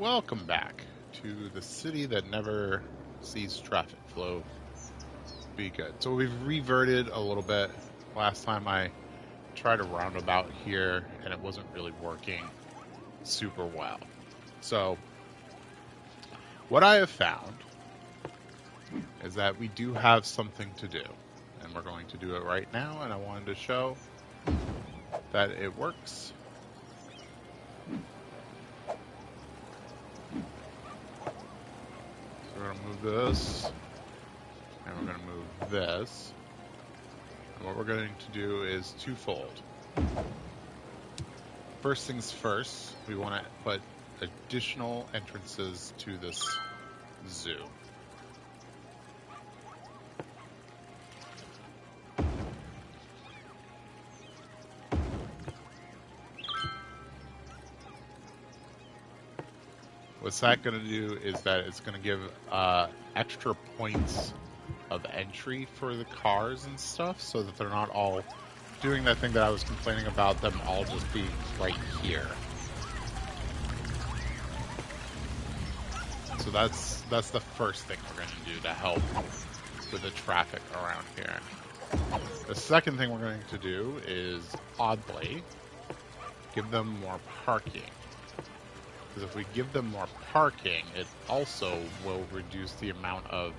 Welcome back to the city that never sees traffic flow be good. So we've reverted a little bit. Last time I tried a roundabout here and it wasn't really working super well. So what I have found is that we do have something to do, and we're going to do it right now, and I wanted to show that it works. So we're going to move this, and we're going to move this. And what we're going to do is twofold. First things first, we want to put additional entrances to this zoo. What's that going to do is that it's going to give extra points of entry for the cars and stuff, so that they're not all doing that thing that I was complaining about, them all just being right here. So that's the first thing we're going to do to help with the traffic around here. The second thing we're going to do is, oddly, give them more parking. Because if we give them more parking, it also will reduce the amount of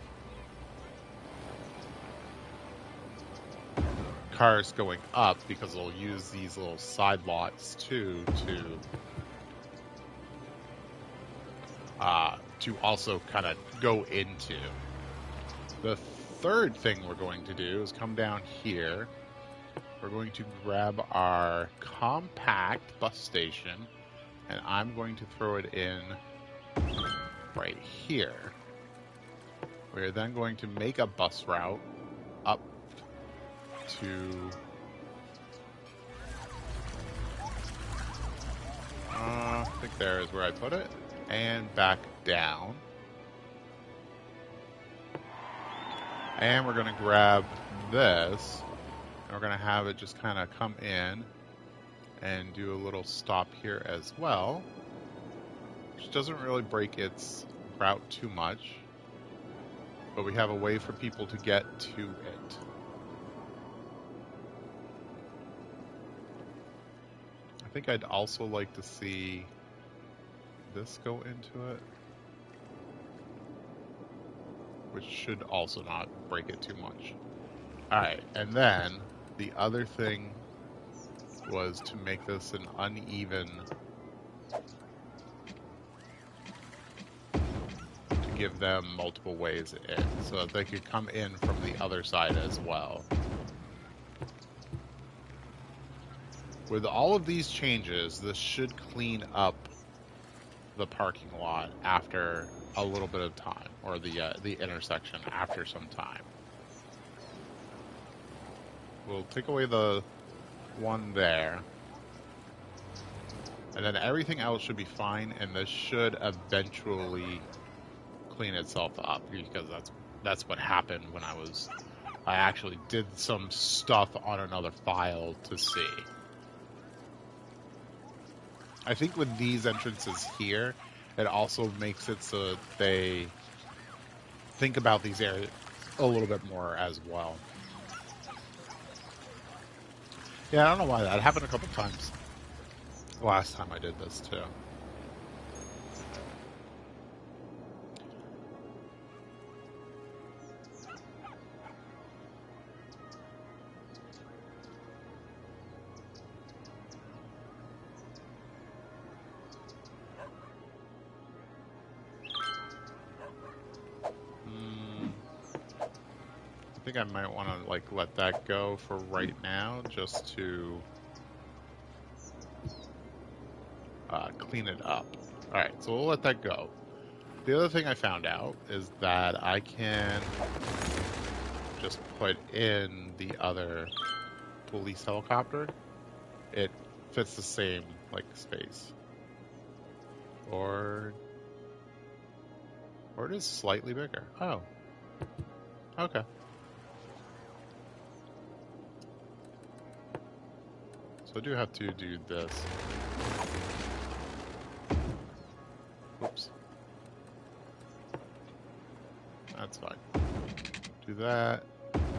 cars going up, because they'll use these little side lots too to also kind of go into. The third thing we're going to do is come down here. We're going to grab our compact bus station, and I'm going to throw it in right here. We're then going to make a bus route up to I think there is where I put it, and back down. And we're going to grab this, and we're going to have it just kind of come in and do a little stop here as well, which doesn't really break its route too much, but we have a way for people to get to it. I think I'd also like to see this go into it, which should also not break it too much. Alright, and then the other thing was to make this an uneven, to give them multiple ways in, so that they could come in from the other side as well. With all of these changes, this should clean up the parking lot after a little bit of time, or the intersection after some time. We'll take away the one there, and then everything else should be fine, and this should eventually clean itself up, because that's what happened when I actually did some stuff on another file to see. I think with these entrances here, it also makes it so that they think about these areas a little bit more as well. Yeah, I don't know why that happened a couple times last time I did this too. I think I might want to let that go for right now, just to clean it up. Alright, so we'll let that go. The other thing I found out is that I can just put in the other police helicopter. It fits the same space. Or it is slightly bigger. Oh. Okay. So I do have to do this. Oops. That's fine. Do that.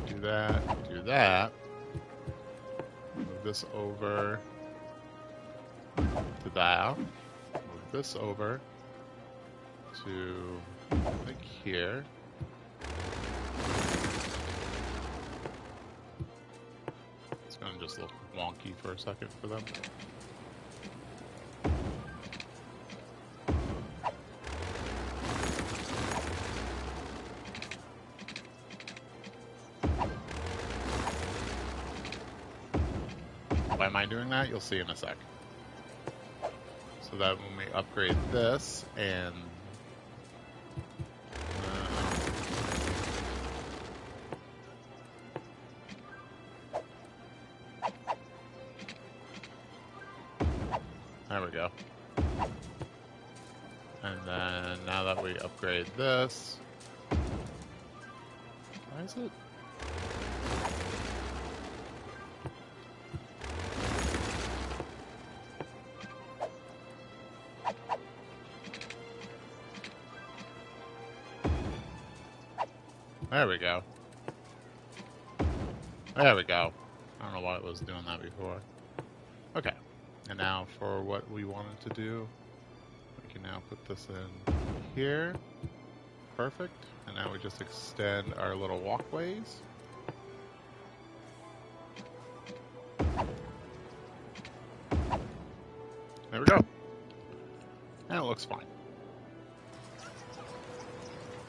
Do that. Do that. Move this over to that. Move this over to like here. It's gonna just look wonky for a second for them. Why am I doing that? You'll see in a sec. So that when we upgrade this and there we go. And then now that we upgrade this, why is it? There we go. There we go. I don't know why it was doing that before. Okay. And now for what we wanted to do, we can now put this in here. Perfect. And now we just extend our little walkways. There we go. And it looks fine.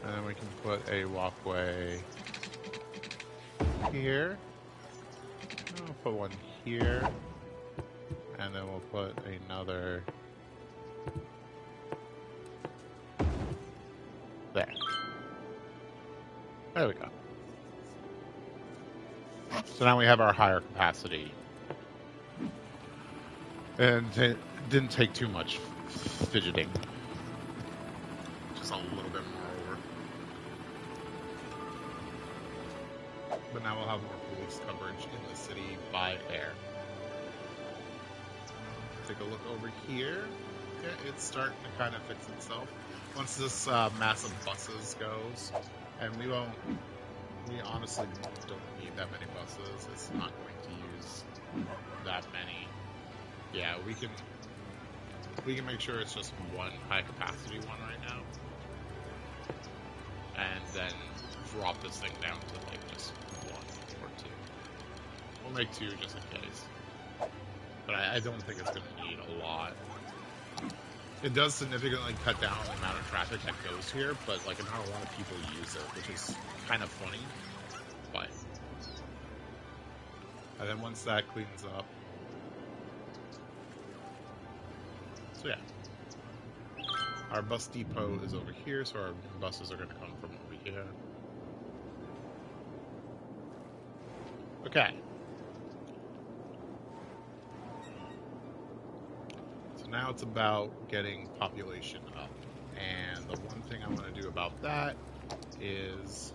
And then we can put a walkway here. We'll put one here. And then we'll put another there. There we go. So now we have our higher capacity. And it didn't take too much fidgeting. Just a little bit more work. But now we'll have more police coverage in the city by air. Take a look over here. Yeah, it's starting to kind of fix itself. Once this mass of buses goes, and we honestly don't need that many buses. It's not going to use that many. Yeah, we can make sure it's just one high capacity one right now. And then drop this thing down to like just one or two. We'll make two just in case. But I don't think it's going to need a lot. It does significantly cut down on the amount of traffic that goes here, but like not a lot of people use it, which is kind of funny. But and then once that cleans up, so yeah, our bus depot is over here, so our buses are going to come from over here. Okay. Now it's about getting population up, and the one thing I want to do about that is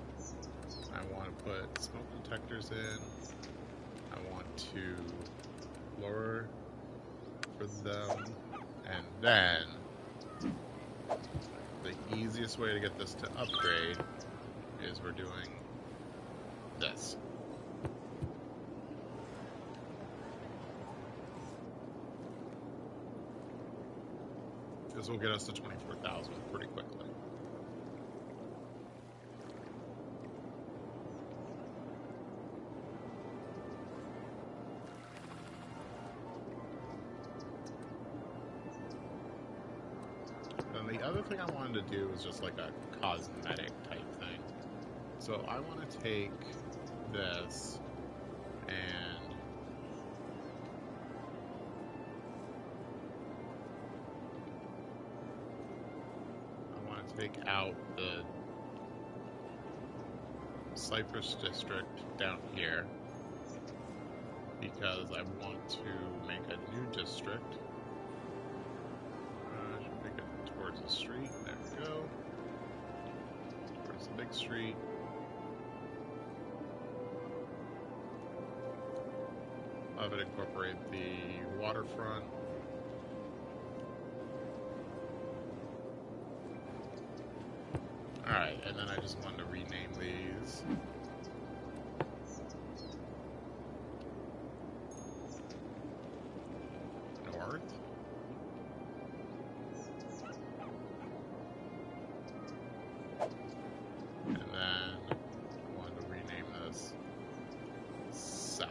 I want to put smoke detectors in. I want to lower for them, and then the easiest way to get this to upgrade is we're doing this. This will get us to 24,000 pretty quickly. And the other thing I wanted to do is just like a cosmetic type thing. So I want to take this and take out the Cypress district down here because I want to make a new district. I should make it towards the street. There we go. Towards the big street. Have it incorporate the waterfront. Alright, and then I just wanted to rename these. North. And then wanted to rename this South.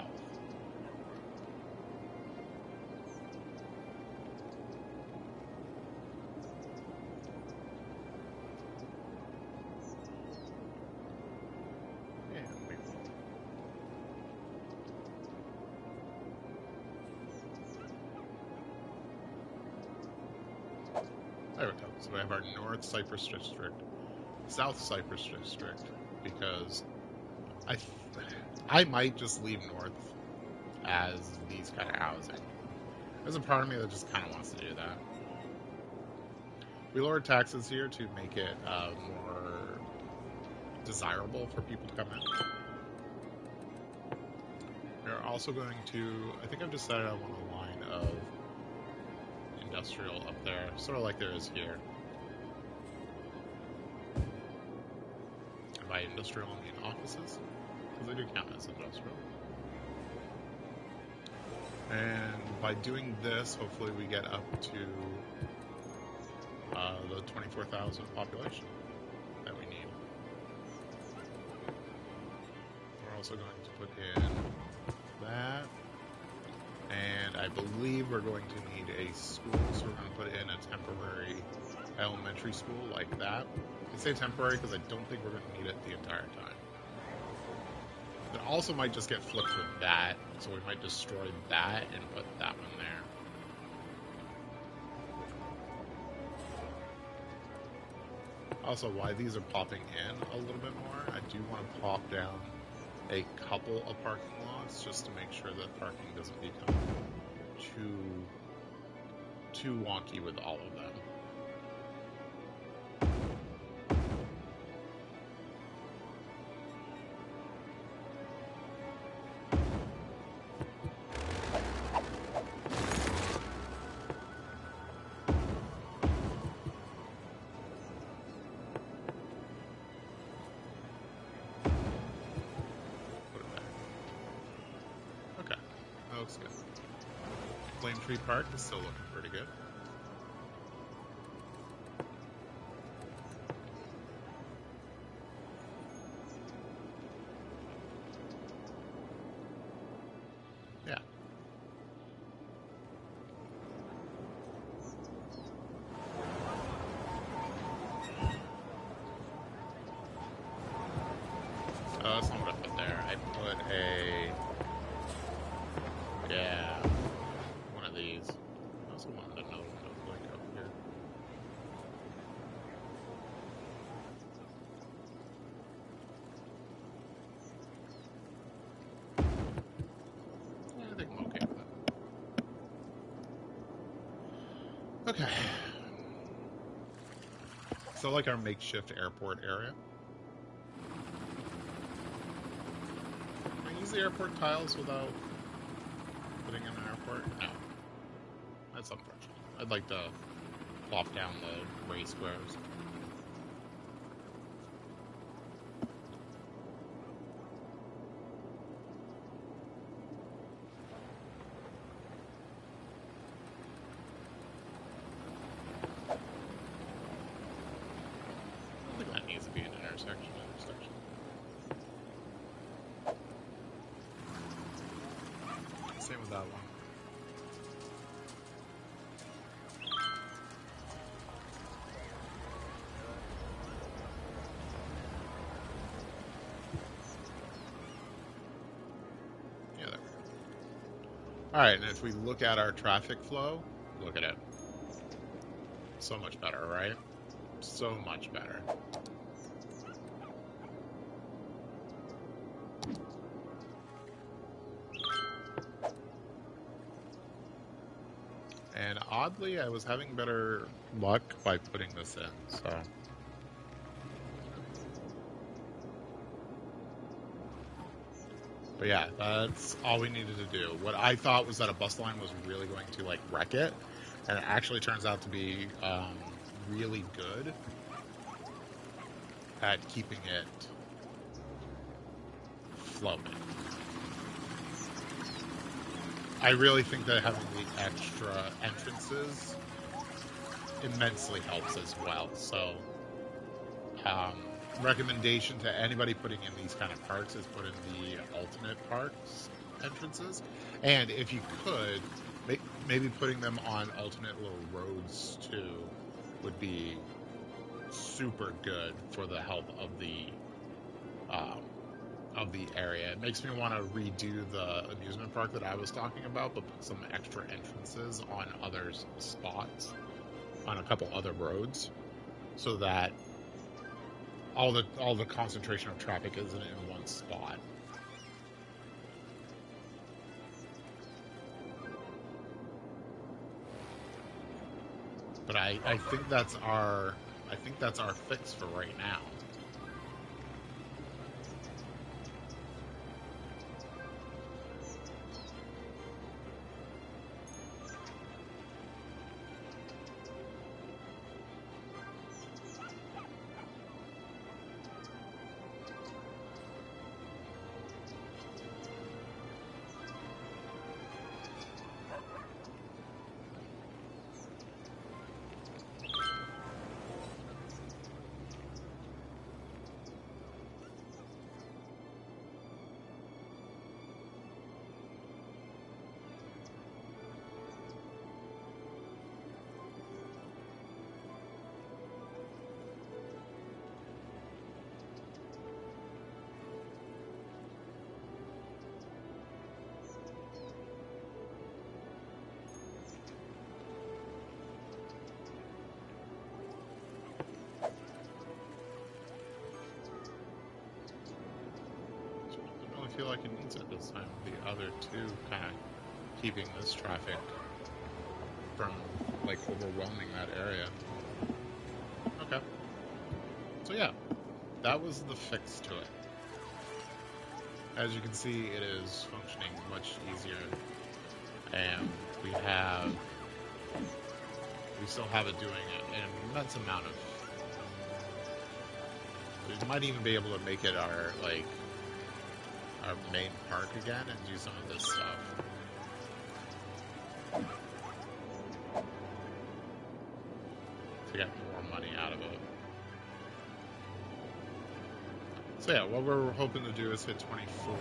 And we will. There we go. So we have our North Cypress District, South Cypress District, because I might just leave North as these kind of housing. There's a part of me that just kind of wants to do that. We lowered taxes here to make it more desirable for people to come in. We're also going to, I think I've decided I want a line of industrial up there, sort of like there is here. And by industrial, I mean offices, because they do count as industrial. And by doing this, hopefully we get up to the 24,000 population that we need. We're also going to put in that. And I believe we're going to need a school, so we're going to put in a temporary elementary school like that. I say temporary because I don't think we're going to need it the entire time. It also might just get flipped with that, so we might destroy that and put that one there. Also, why these are popping in a little bit more, I do want to pop down a couple of parking lots just to make sure that parking doesn't become too wonky with all of them. Looks good. Flame Tree Park is still looking pretty good. Yeah. That's not what I put there. I put a... Yeah, one of these. I also wanted another one like up here. Yeah, I think I'm okay with that. Okay. So like our makeshift airport area. Can I use the airport tiles without putting in an airport? No. That's unfortunate. I'd like to plop down the raised squares. I don't think that needs to be an intersection. Same with that one. Yeah, there we go. Alright, and if we look at our traffic flow, look at it. So much better, right? So much better. And oddly, I was having better luck by putting this in, so... But yeah, that's all we needed to do. What I thought was that a bus line was really going to, like, wreck it, and it actually turns out to be really good. at keeping it flowing. I really think that having the extra entrances immensely helps as well. So, recommendation to anybody putting in these kind of parks is put in the alternate parks entrances. And if you could, maybe putting them on alternate little roads too would be super good for the health of the area. It makes me want to redo the amusement park that I was talking about, but put some extra entrances on other spots, on a couple other roads, so that all the concentration of traffic isn't in one spot. But I think that's our fix for right now. I feel like it needs it this time. The other two kind of keeping this traffic from like overwhelming that area. Okay. So yeah, that was the fix to it. As you can see, it is functioning much easier, and we still have it doing an immense amount of. We might even be able to make it our main park again and do some of this stuff. To get more money out of it. So yeah, what we're hoping to do is hit 24.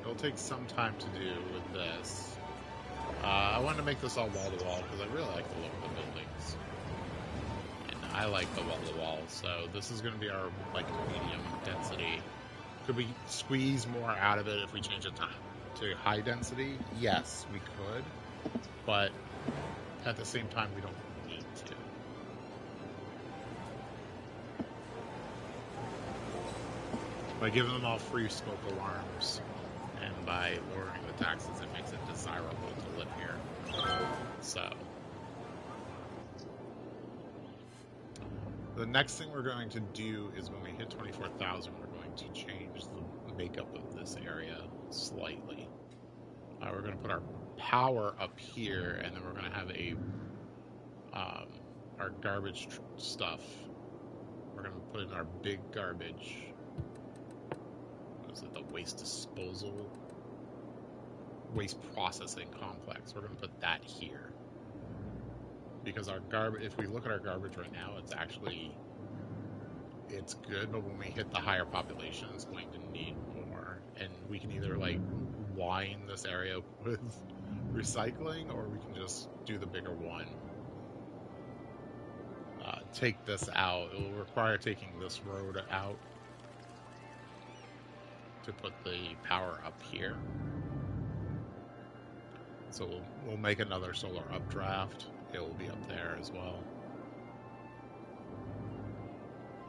It'll take some time to do with this. I wanted to make this all wall-to-wall because I really like the look of the buildings. And I like the wall-to-wall, so this is going to be our medium density. Could we squeeze more out of it if we change it to high density? Yes, we could, but at the same time, we don't need to. By giving them all free smoke alarms and by lowering the taxes, it makes it desirable to live here. So, the next thing we're going to do is when we hit 24,000, we're going to change the makeup of this area slightly. We're going to put our power up here, and then we're going to have our garbage stuff. We're going to put in our big garbage. What is it? The waste processing complex. We're going to put that here. Because our garbage, if we look at our garbage right now, it's good, but when we hit the higher population, it's going to need more. And we can either line this area with recycling, or we can just do the bigger one. Take this out. It will require taking this road out to put the power up here. So we'll make another solar updraft. It will be up there as well.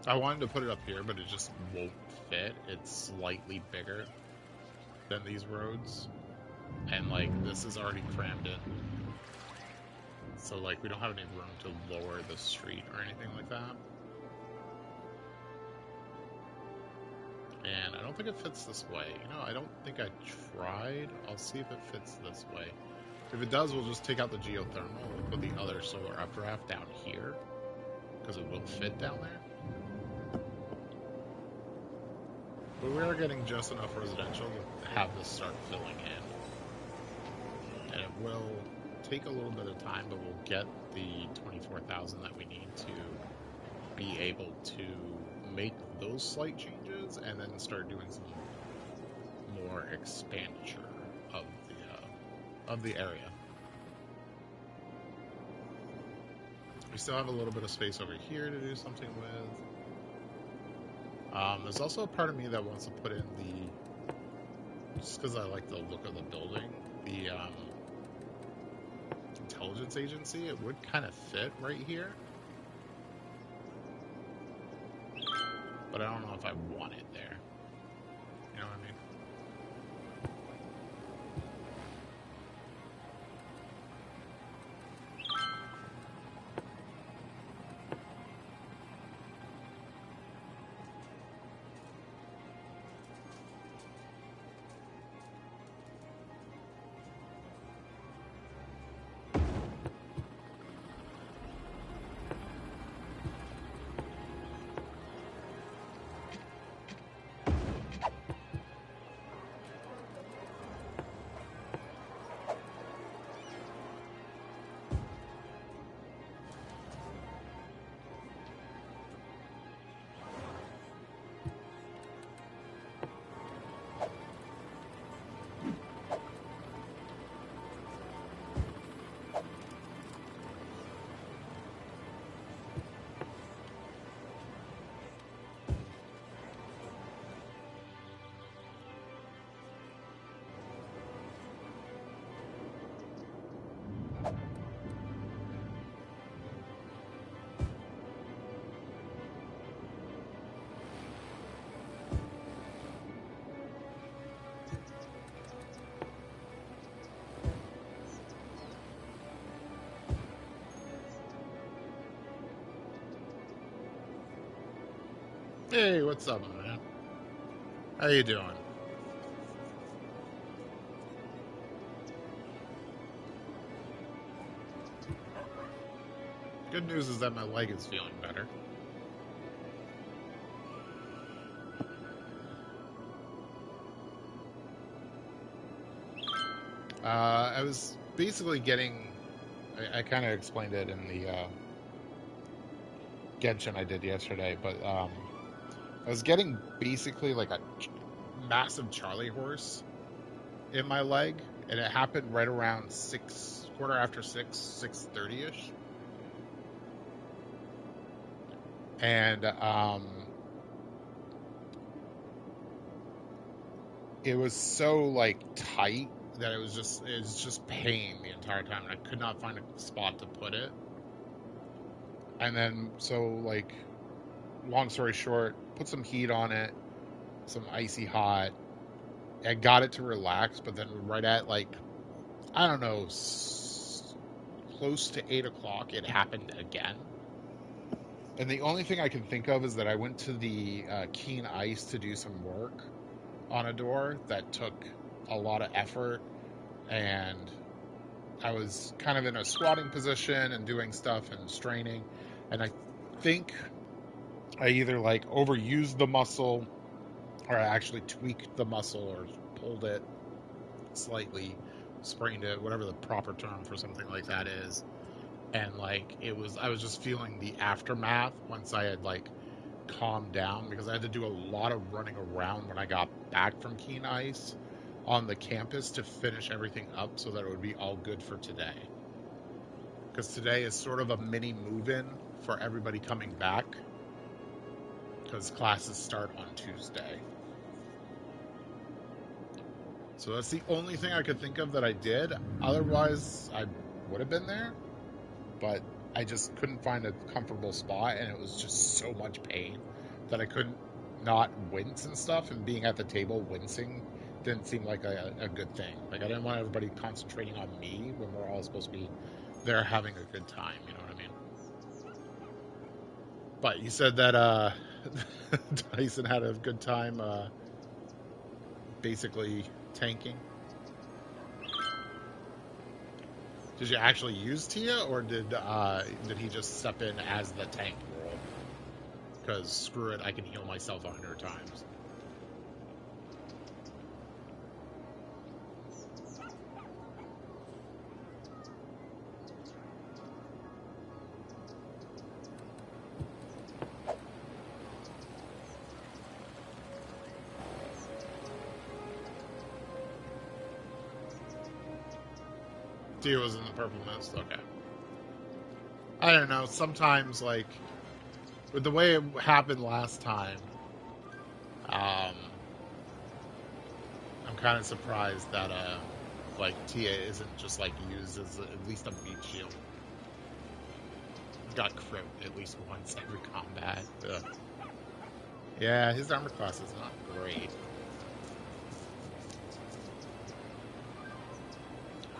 I wanted to put it up here, but it just won't fit. It's slightly bigger than these roads. And this is already crammed in. So we don't have any room to lower the street or anything like that. And I don't think it fits this way. I don't think I tried. I'll see if it fits this way. If it does, we'll just take out the geothermal and put the other solar updraft down here, because it will fit down there. But we are getting just enough residential to have this start filling in. And it will take a little bit of time, but we'll get the 24,000 that we need to be able to make those slight changes and then start doing some more expenditure of the area. We still have a little bit of space over here to do something with. There's also a part of me that wants to put in just because I like the look of the building, the intelligence agency. It would kind of fit right here. But I don't know if I want it there. You know what I mean? Hey, what's up, man? How you doing? Good news is that my leg is feeling better. I was basically getting... I kind of explained it in the Genshin I did yesterday, but I was getting basically like a massive Charlie horse in my leg, and it happened right around 6:30ish. And it was so like tight that it was just pain the entire time, and I could not find a spot to put it. And then, so like, long story short, put some heat on it, some icy hot. I got it to relax, but then right at like, I don't know, close to 8 o'clock, it happened again. And the only thing I can think of is that I went to the Keen Ice to do some work on a door that took a lot of effort, and I was kind of in a squatting position and doing stuff and straining, and I think I either like overused the muscle or I actually tweaked the muscle or pulled it slightly, sprained it, whatever the proper term for something like that is. And like I was just feeling the aftermath once I had like calmed down, because I had to do a lot of running around when I got back from Keen Ice on the campus to finish everything up so that it would be all good for today. Because today is sort of a mini move-in for everybody coming back, because classes start on Tuesday. So that's the only thing I could think of that I did. Otherwise, I would have been there, but I just couldn't find a comfortable spot, and it was just so much pain that I couldn't not wince and stuff, and being at the table wincing didn't seem like a good thing. Like, I didn't want everybody concentrating on me when we're all supposed to be there having a good time, you know what I mean? But you said that Tyson had a good time basically tanking. Did you actually use Tia, or did he just step in as the tank role? Because screw it, I can heal myself 100 times. Tia was in the purple mist. Okay. I don't know. Sometimes, like, with the way it happened last time, I'm kind of surprised that, like, Tia isn't just, like, used as at least a meat shield. Got crit at least once every combat. Ugh. Yeah, his armor class is not great.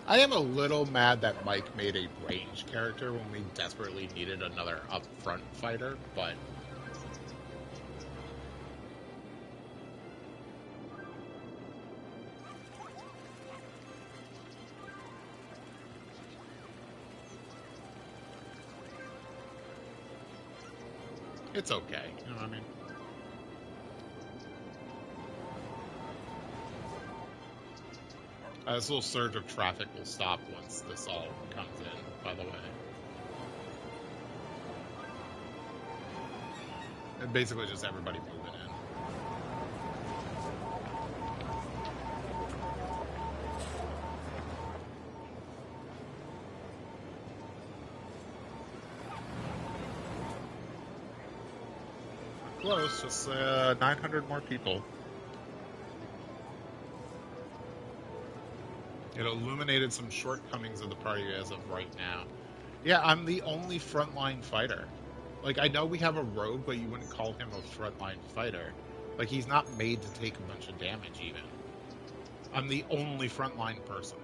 I am a little mad that Mike made a range character when we desperately needed another upfront fighter, but it's okay. You know what I mean? This little surge of traffic will stop once this all comes in, by the way. And basically just everybody moving in. Close, just 900 more people. It illuminated some shortcomings of the party as of right now. Yeah, I'm the only frontline fighter. Like, I know we have a rogue, but you wouldn't call him a frontline fighter. Like, he's not made to take a bunch of damage, even. I'm the only frontline person.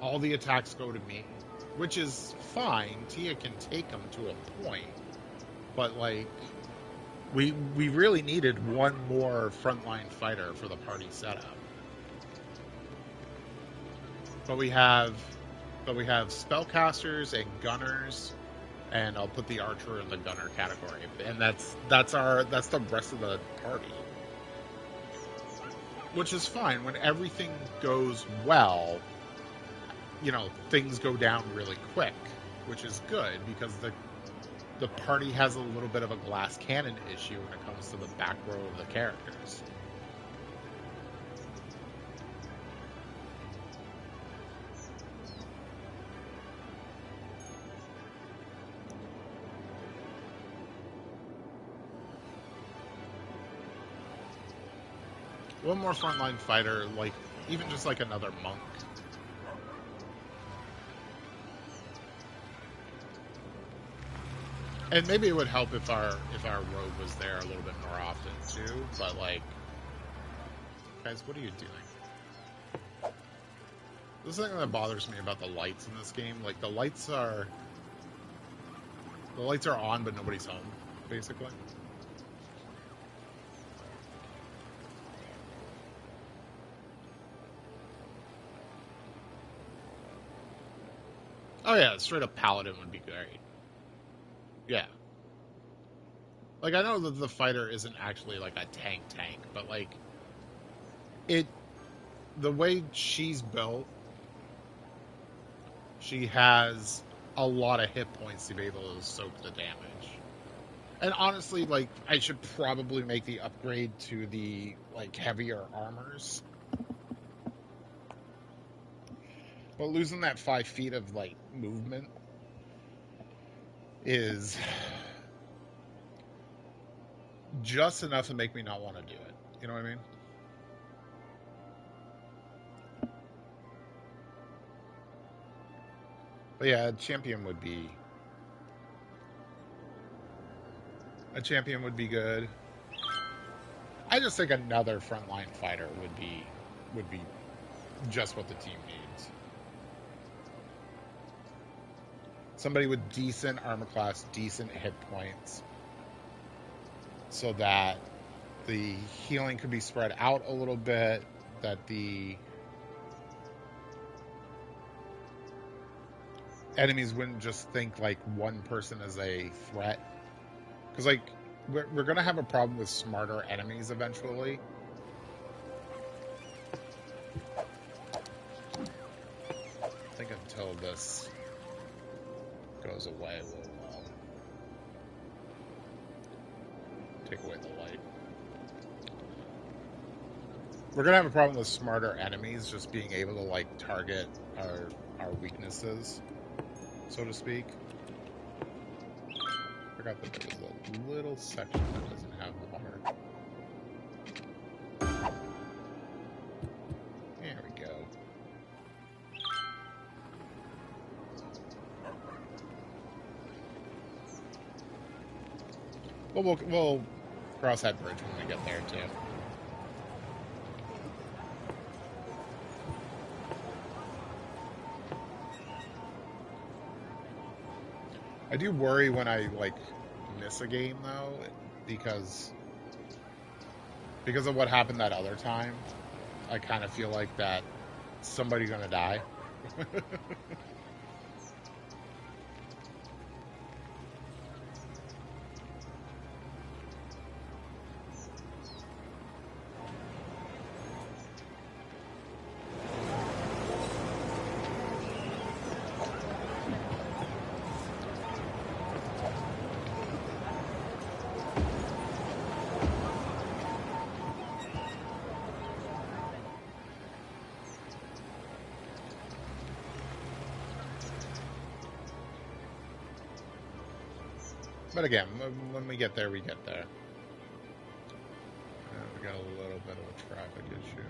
All the attacks go to me, which is fine. Tia can take them to a point. But, like, we really needed one more frontline fighter for the party setup. But we have spellcasters and gunners, and I'll put the archer in the gunner category. And that's the rest of the party. Which is fine. When everything goes well, you know, things go down really quick, which is good because the party has a little bit of a glass cannon issue when it comes to the back row of the characters. One more frontline fighter, like, even just like another monk. And maybe it would help if our rogue was there a little bit more often too, but like, guys, what are you doing? This is the thing that bothers me about the lights in this game. Like, the lights are on, but nobody's home, basically. Oh yeah, straight up paladin would be great. Yeah. Like, I know that the fighter isn't actually like a tank, but like, the way she's built, she has a lot of hit points to be able to soak the damage. And honestly, like, I should probably make the upgrade to the, like, heavier armors. But losing that 5 feet of, like, movement is just enough to make me not want to do it. You know what I mean? But yeah, a champion would be good. I just think another frontline fighter would be just what the team needs. Somebody with decent armor class, decent hit points, so that the healing could be spread out a little bit, that the enemies wouldn't just think like one person is a threat. Because, like, we're going to have a problem with smarter enemies eventually. I think until this goes away, we'll take away the light. We're going to have a problem with smarter enemies just being able to, like, target our weaknesses, so to speak. Forgot that there was a little section that doesn't have water. There we go. Well, we'll cross that bridge when we get there, too. I do worry when I, like, miss a game, though, because of what happened that other time. I kind of feel like that somebody's gonna die. But again, when we get there, we get there. We got a little bit of a traffic issue.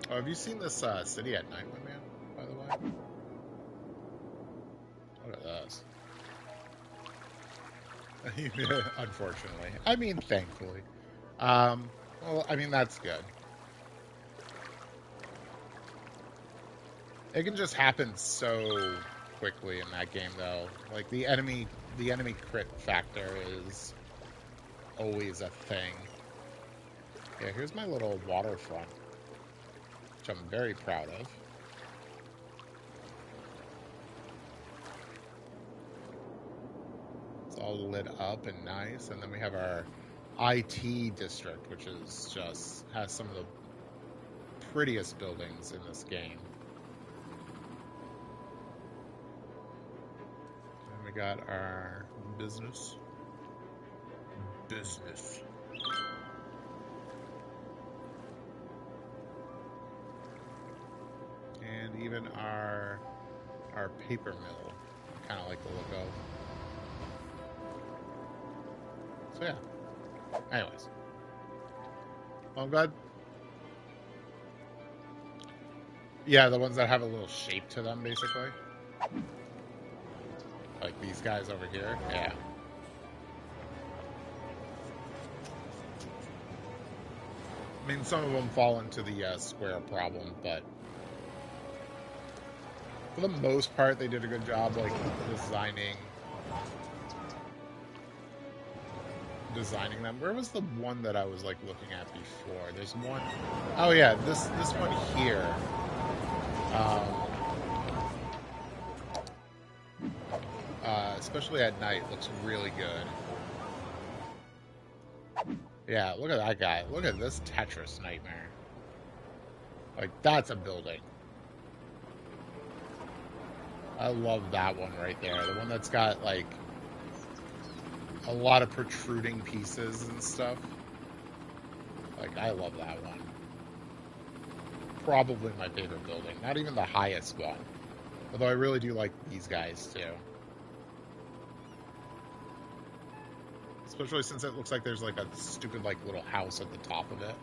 Oh, have you seen this city at night, my man, by the way? Look at this. Unfortunately. I mean, thankfully. Well, I mean, that's good. It can just happen so quickly in that game, though. Like, the enemy crit factor is always a thing. Yeah, here's my little waterfront, which I'm very proud of. It's all lit up and nice, and then we have our IT district, which is just has some of the prettiest buildings in this game. And we got our business. And even our paper mill. I kind of like the look of. So yeah. Anyways. Well, I'm glad. Yeah, the ones that have a little shape to them, basically. Like these guys over here. Yeah. I mean, some of them fall into the square problem, but for the most part, they did a good job, like, designing them. Where was the one that I was, like, looking at before? There's one... Oh, yeah, this one here. Especially at night, looks really good. Yeah, look at that guy. Look at this Tetris nightmare. Like, that's a building. I love that one right there. The one that's got, like, a lot of protruding pieces and stuff. Like, I love that one. Probably my favorite building. Not even the highest one. Although I really do like these guys, too. Especially since it looks like there's, like, a stupid, like, little house at the top of it.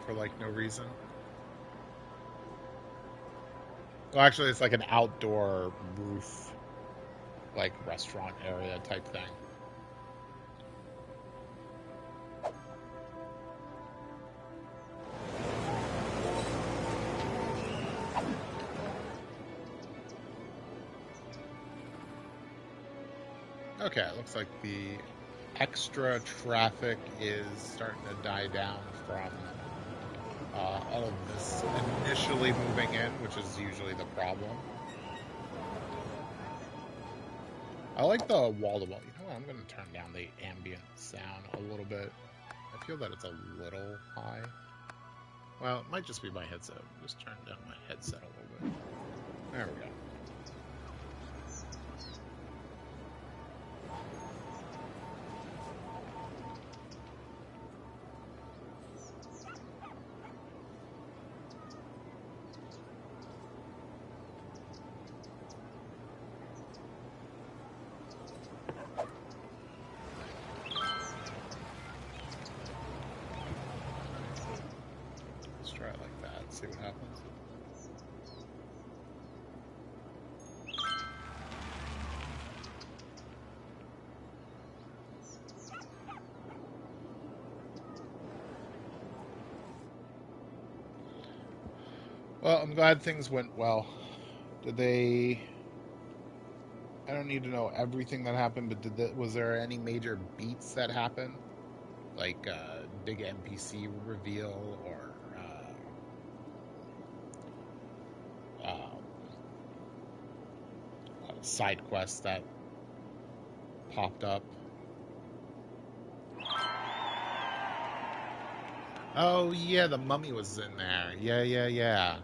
For, like, no reason. Well, actually, it's like an outdoor roof, like, restaurant area type thing. Okay, it looks like the extra traffic is starting to die down from all of this initially moving in, which is usually the problem. I like the wall-to-wall. You know what? I'm going to turn down the ambient sound a little bit. I feel that it's a little high. Well, it might just be my headset. Just turn down my headset a little bit. There we go. Let's try it like that. See what happens. Well, I'm glad things went well. Did they... I don't need to know everything that happened, but was there any major beats that happened? Like big NPC reveal or side quests that popped up? Oh, yeah, the mummy was in there. Yeah.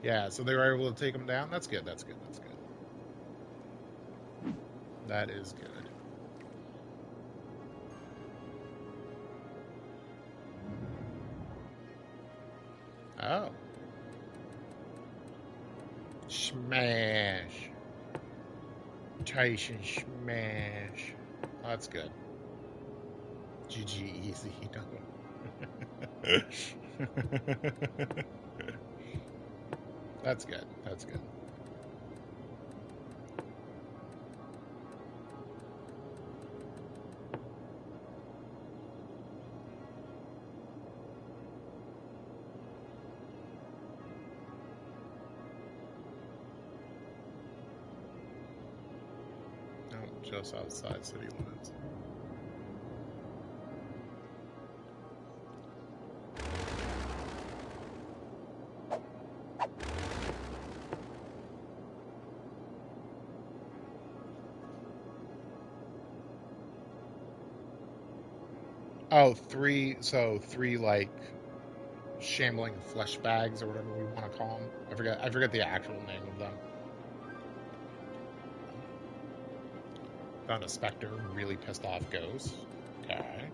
Yeah, so they were able to take him down? That's good. That is good. Oh. Smash. Tyson smash. Oh, that's good. GG easy. That's good. No, just outside city limits. Oh, three like shambling flesh bags or whatever we want to call them. I forget the actual name of them. Found a specter, really pissed off ghost. Okay.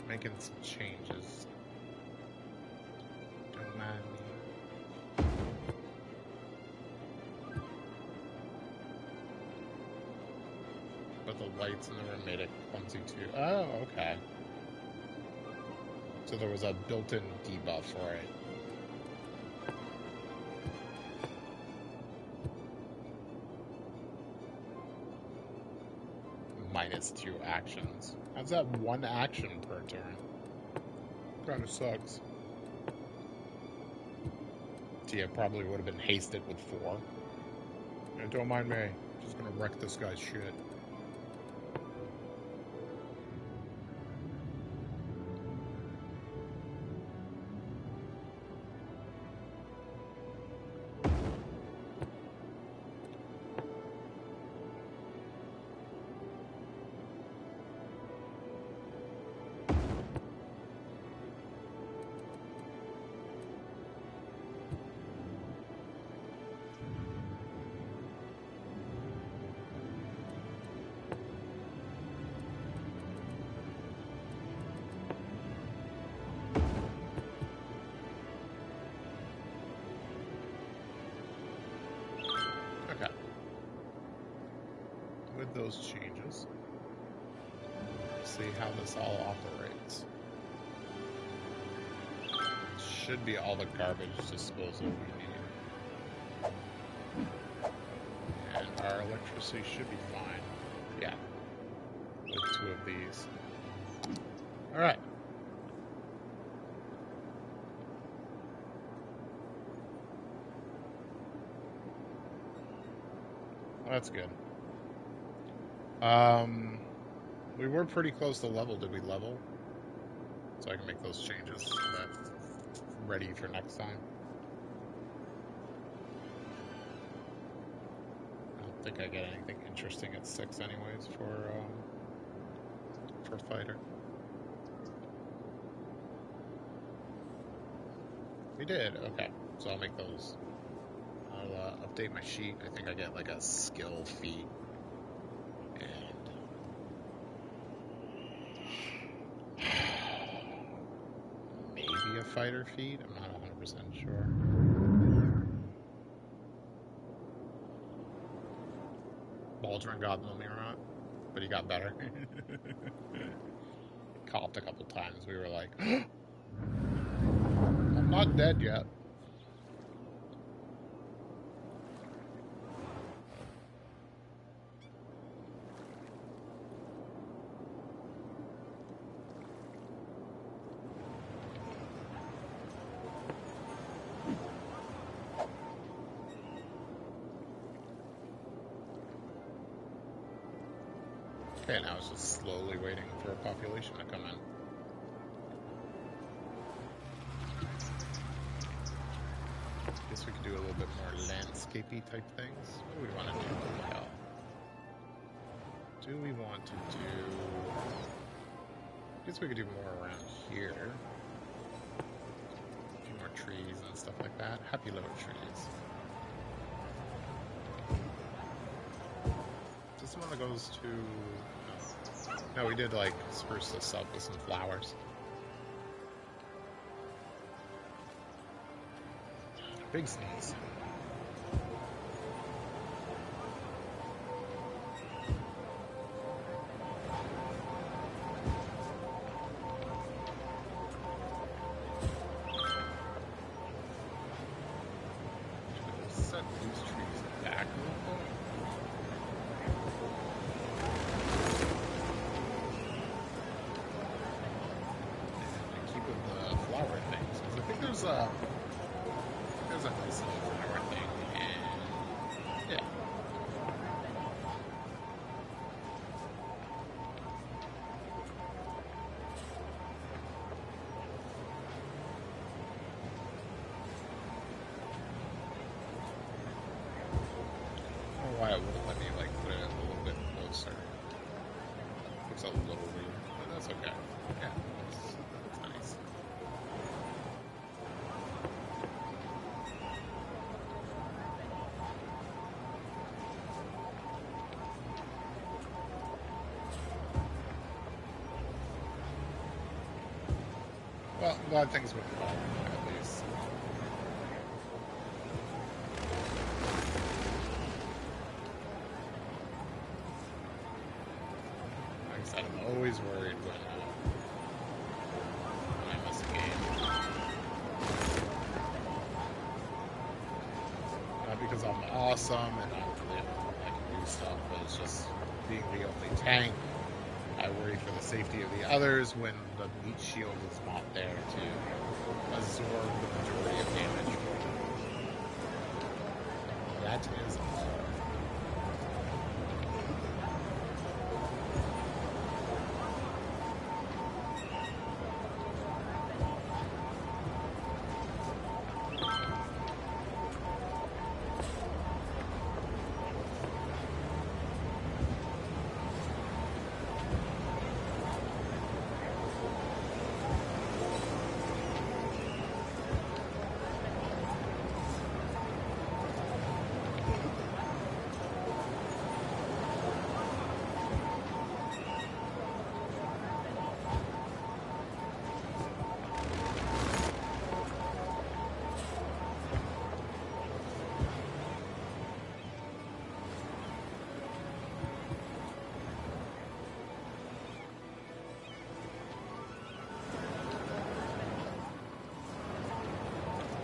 Making some changes. Don't mind me. But the lights in the room made it clumsy too. Oh, okay. So there was a built-in debuff for it. -2 actions. How's that one action per turn? Kind of sucks. See, I probably would have been hasted with 4. Yeah, don't mind me. Just gonna wreck this guy's shit. With those changes, see how this all operates. should be all the garbage disposal we need. And our electricity should be fine. Yeah. With 2 of these. Alright. Well, that's good. We were pretty close to level. Did we level? So I can make those changes so that's ready for next time. I don't think I get anything interesting at 6 anyways for fighter. We did, okay. So I'll make those. I'll update my sheet. I think I get like a skill feat. And maybe a fighter feat? I'm not 100% sure. Baldrin got Milmirant, but he got better. Coughed a couple times. We were like, I'm not dead yet. Okay, now it's just slowly waiting for a population to come in. Guess we could do a little bit more landscapey type things. What do we want to do? Hell. Do we want to do... I guess we could do more around here. A few more trees and stuff like that. Happy little trees. Is this the one that goes to... No, we did like spruce this up with some flowers. Big sneeze. Set these trees back a little bit. Things. I think there's a nice little flower thing, and yeah. I don't know why it wouldn't let me like put it a little bit closer. Looks a little weird, but that's okay. Yeah, that's nice. Well, I'm glad things went well, at least. Like I said, I'm always worried when I miss a game. Not because I'm awesome and I can do stuff, but it's just being the only tank. I worry for the safety of the others when the meat shield is not there to absorb the majority of damage. That is all.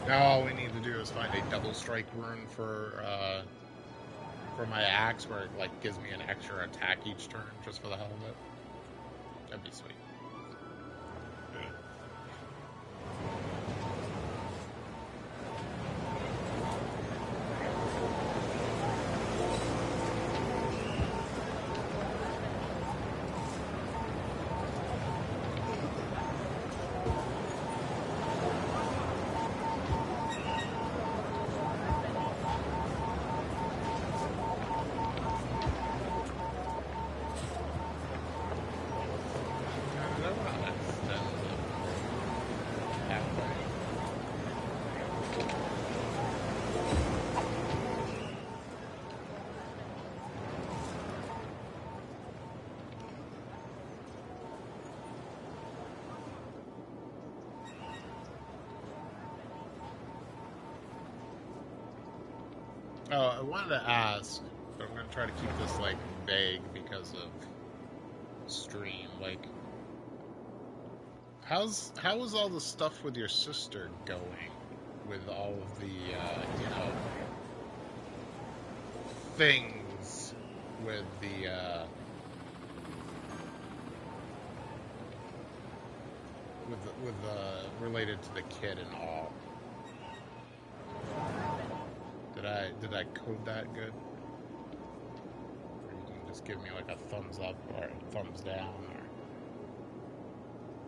Now all we need to do is find a double strike rune for my axe, where it like gives me an extra attack each turn, just for the hell of it. That'd be sweet. Oh, I wanted to ask, but I'm going to try to keep this, like, vague because of stream. Like, how is all the stuff with your sister going? With all of the, things with the, related to the kid and all. Did I code that good? Or you can just give me like a thumbs up or a thumbs down, or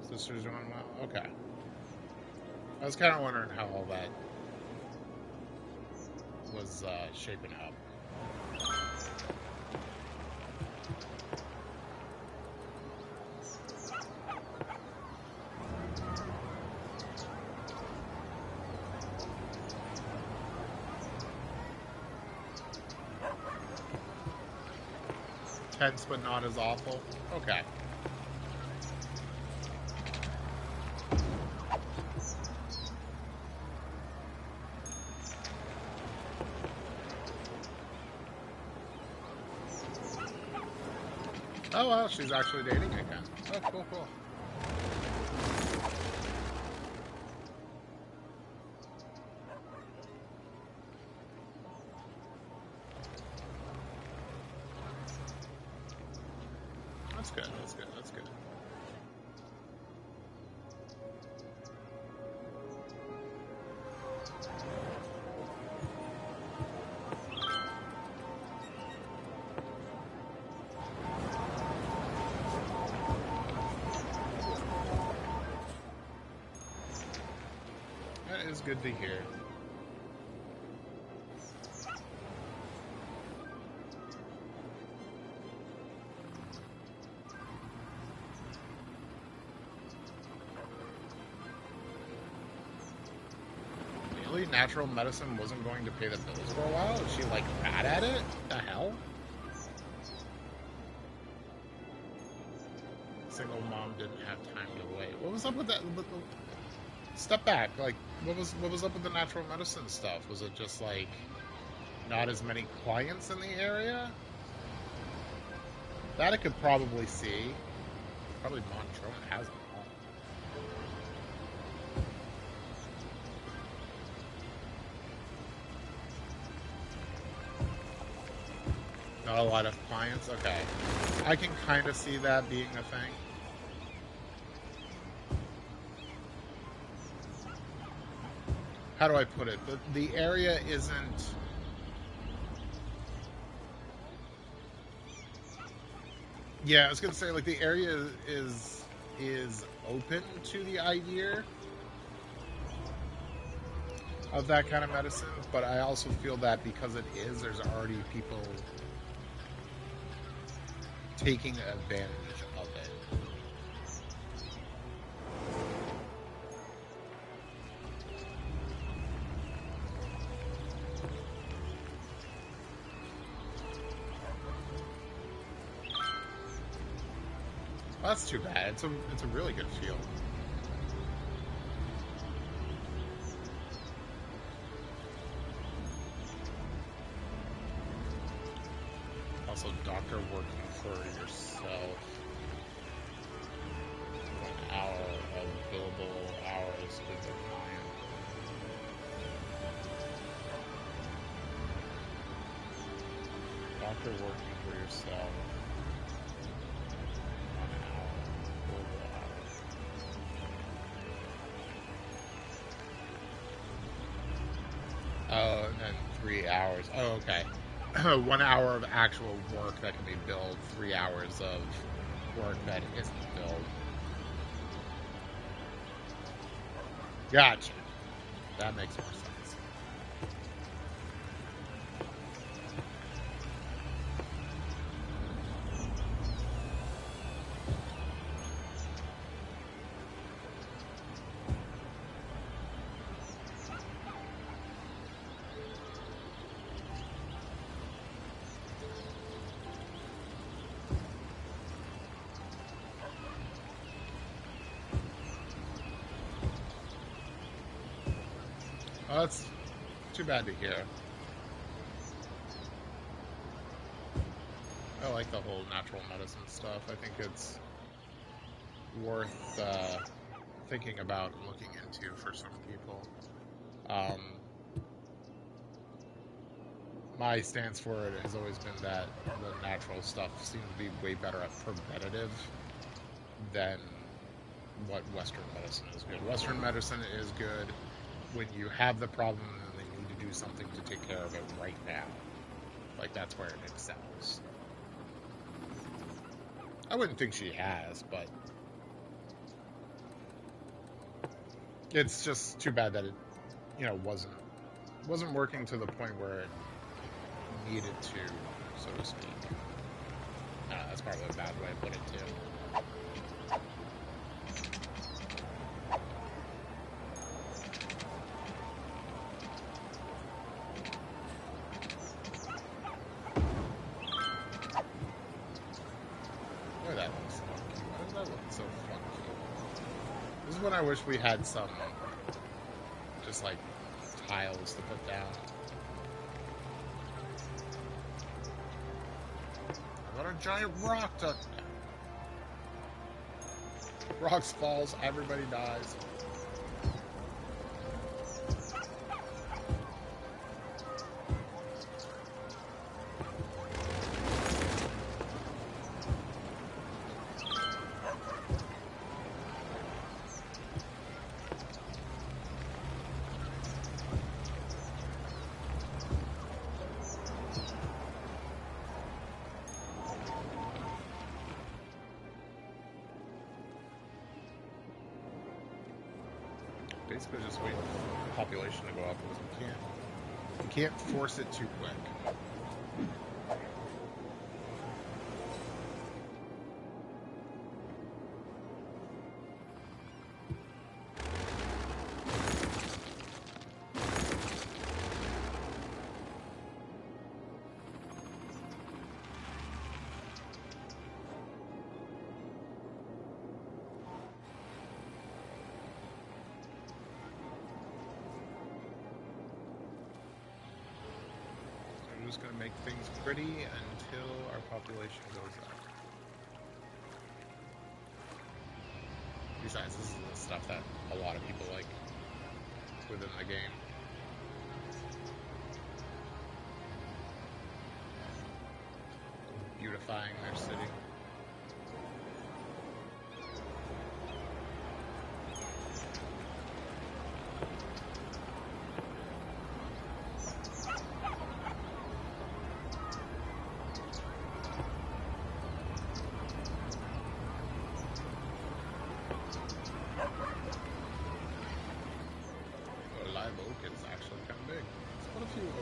sister's doing well? Okay. I was kind of wondering how all that was shaping up. Tense but not as awful. Okay. Oh well, she's actually dating again. Oh, cool, cool. That's good, that's good, that's good. That is good to hear. Really? Natural medicine wasn't going to pay the bills for a while? Is she like bad at it? What the hell? Single mom didn't have time to wait. What was up with that? Step back. Like, what was up with the natural medicine stuff? Was it just like not as many clients in the area? That I could probably see. Probably Montrone has them all. Not a lot of clients? Okay. I can kind of see that being a thing. How do I put it? The area isn't... Yeah, I was going to say, like, the area is open to the idea of that kind of medicine, but I also feel that because it is, there's already people taking advantage of it. Well, that's too bad. It's a really good field. Also, doctor working for yourself. 1 hour of billable hours with the client. after working for yourself. 1 hour. Oh, and then 3 hours. Oh, okay. 1 hour of actual work that can be billed, 3 hours of work that isn't billed. Gotcha. That makes more sense. Well, that's too bad to hear. I like the whole natural medicine stuff. I think it's worth thinking about and looking into for some people. My stance for it has always been that the natural stuff seems to be way better at preventative than what Western medicine is good. Western medicine is good when you have the problem and they need to do something to take care of it right now. Like, that's where it excels. I wouldn't think she has, but it's just too bad that it, wasn't working to the point where it needed to, so to speak. That's probably a bad way to put it, too. Boy, that looks funky. Why does that look so funky? This is when I wish we had some, just like, tiles to put down. What a giant rock to... Rocks falls, everybody dies. Basically just waiting for the population to go up because we can't force it too quick. Just going to make things pretty until our population goes up. Besides, this is the stuff that a lot of people like within the game. Beautifying their city.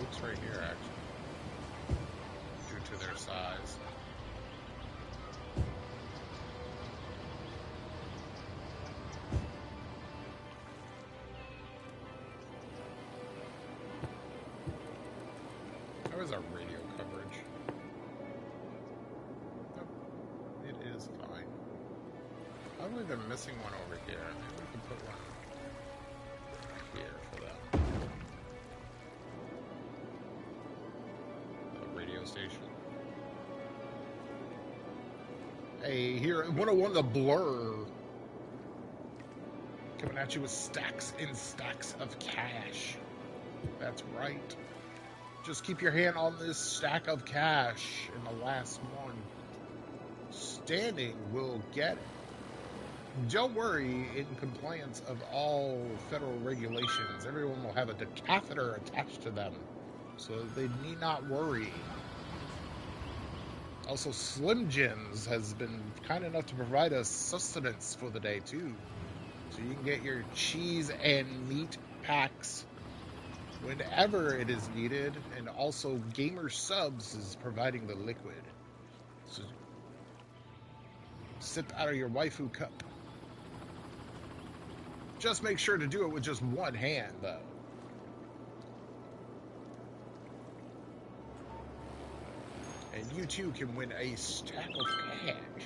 Oaks right here, actually, due to their size. How is our radio coverage? Nope, it is fine. I believe they're missing one over here. Maybe we can put one here for them. Station. Hey, here at 101 The Blur. Coming at you with stacks and stacks of cash. That's right. Just keep your hand on this stack of cash, and the last one standing will get it. Don't worry, in compliance of all federal regulations, everyone will have a decatheter attached to them, so they need not worry. Also, Slim Jims has been kind enough to provide us sustenance for the day, too. So you can get your cheese and meat packs whenever it is needed, and also Gamer Subs is providing the liquid. So sip out of your waifu cup. Just make sure to do it with just one hand, though. And you too can win a stack of cash.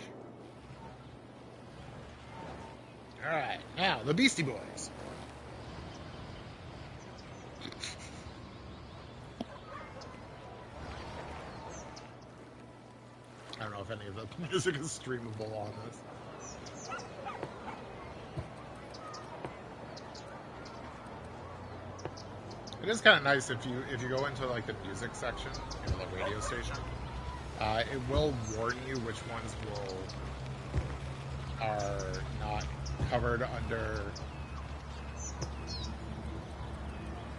Alright, now, the Beastie Boys. I don't know if any of the music is streamable on this. It is kind of nice if you go into like the music section, you know, the radio station. It will warn you which ones are not covered under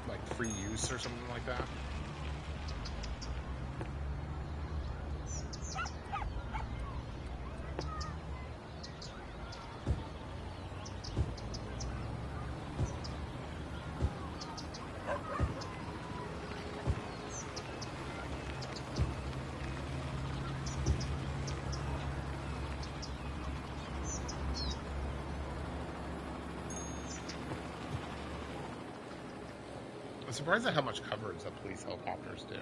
like free use or something like that. I'm surprised at how much coverage the police helicopters do.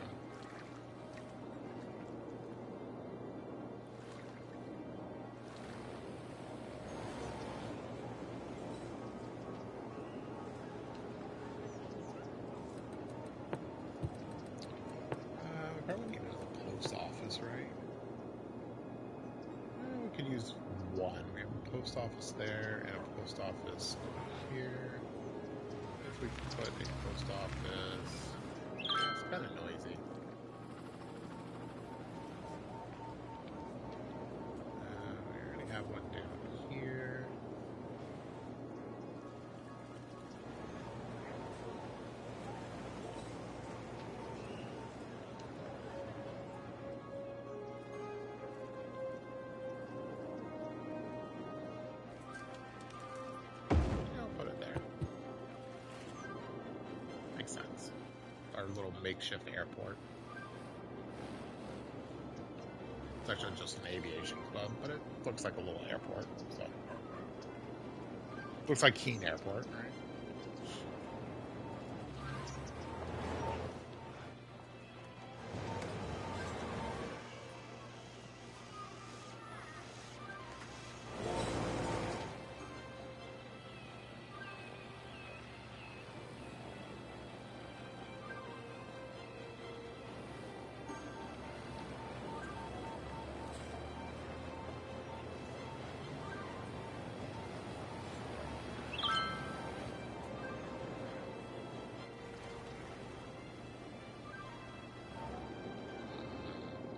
We probably need another post office, right? We could use one. We have a post office there and a post office over here. If we could put a post office, yeah, it's kind of noisy. We already have one down here. Our little makeshift airport. It's actually just an aviation club, but it looks like a little airport. So looks like Keene Airport, right?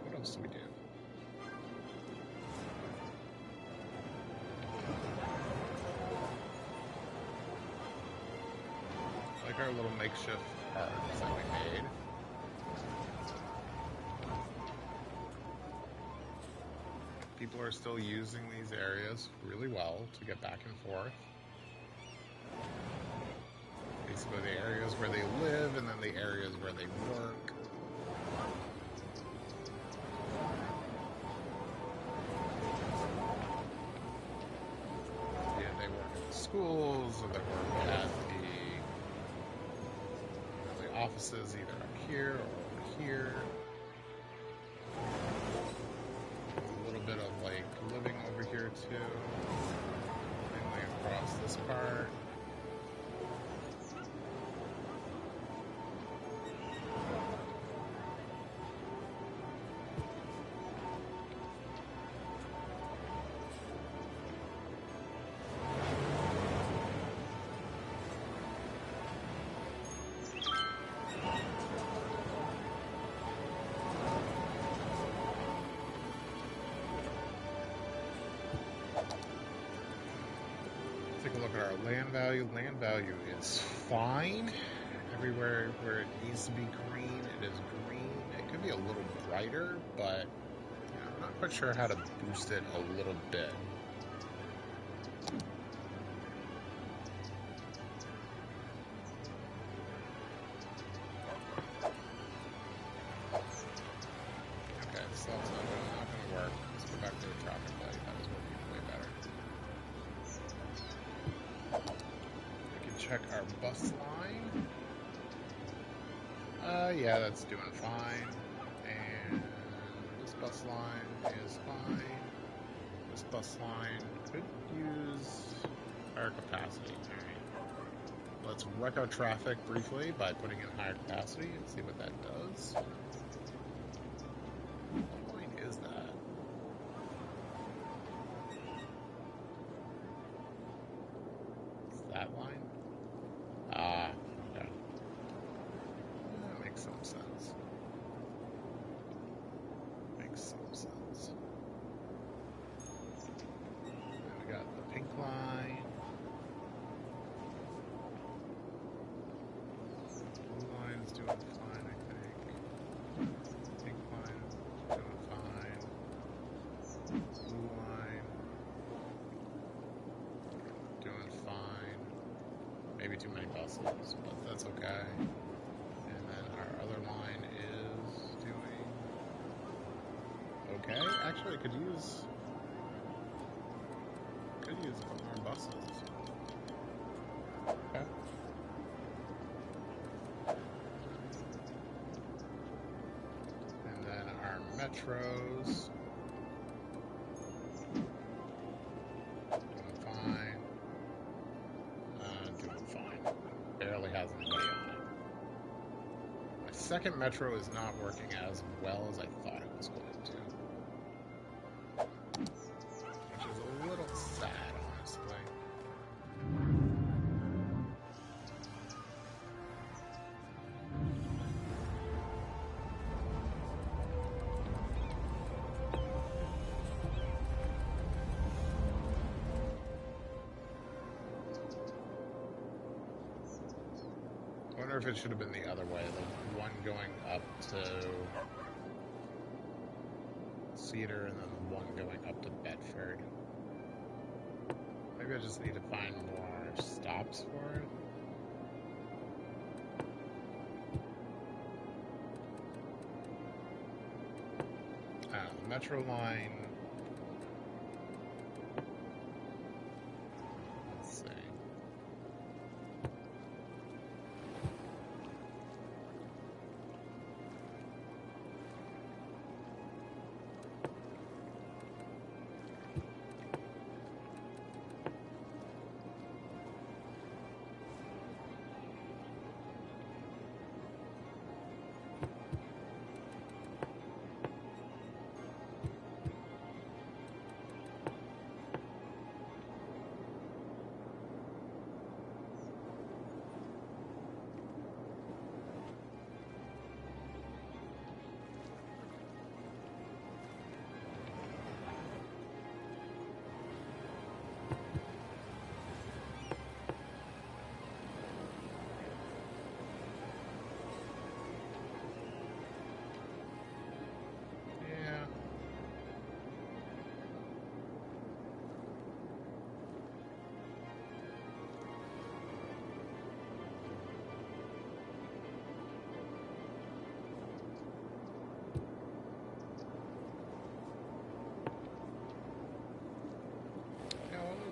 What else do we do? Like our little makeshift parks that we made. People are still using these areas really well to get back and forth. Basically the areas where they live and then the areas where they work. Yeah, they work at the schools, or they work at the offices either up here or over here. A little bit of like living over here too. Mainly across this part. Land value is fine. Everywhere where it needs to be green, it is green. It could be a little brighter, but I'm not quite sure how to boost it a little bit. Okay, so that's not going to work. Let's go back to the traffic light. That was working way better. We can check our bus line. Yeah, that's doing fine. And this bus line is fine. This bus line could use higher capacity. Alright. Let's wreck our traffic briefly by putting in higher capacity and see what that does. What line is that? Is that line? Ah, okay. That makes some sense. Makes some sense. And we got the pink line. Blue line's doing fine, I think. Pink line doing fine. Blue line doing fine. Maybe too many buses, but that's okay. And then our other line is doing okay. Actually, I could use a couple more buses. Okay. And then our metros doing fine. Doing fine. Barely has anybody on it. My second metro is not working as well as I thought it was going to. Which is a little sad, honestly. I wonder if it should have been the other way, the one going up to Cedar and then the one going up to Bedford. Maybe I just need to find more stops for it. The Metro line. Let's see.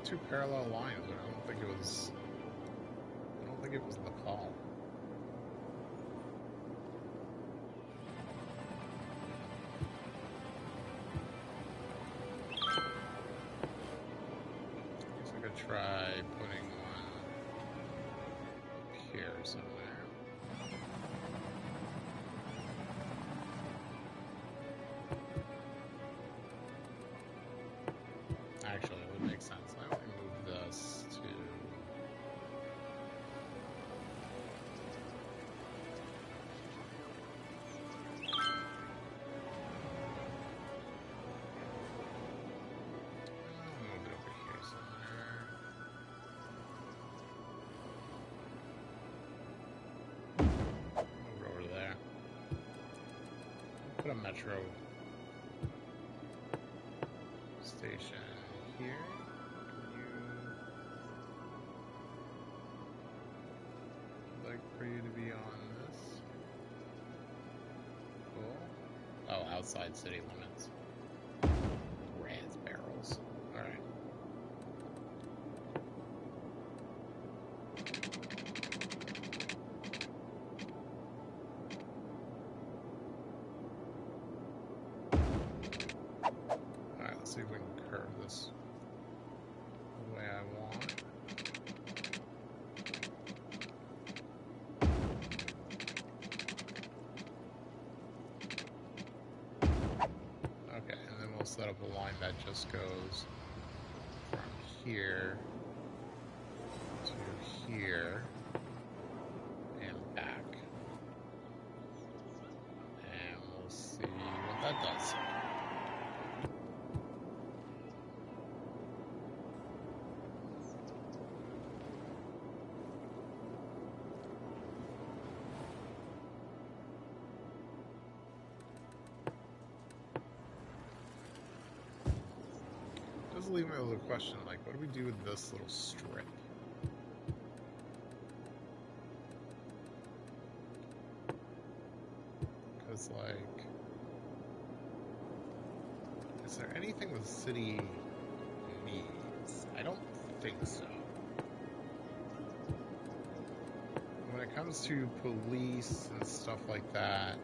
Two parallel lines, but I don't think it was the call. I guess I could try putting one here somewhere. Actually, it would make sense. I would move this to... I'll move it over here somewhere. put a metro station here. I'd like for you to be on this. Cool. Oh, outside city limits. Raz barrels. Alright. Alright, let's see if we can curve this the way I want. Okay, and then we'll set up a line that just goes from here to here and back. And we'll see what that does. Does leave me with a question, like, what do we do with this little strip? Because, like, is there anything the city needs? I don't think so. When it comes to police and stuff like that,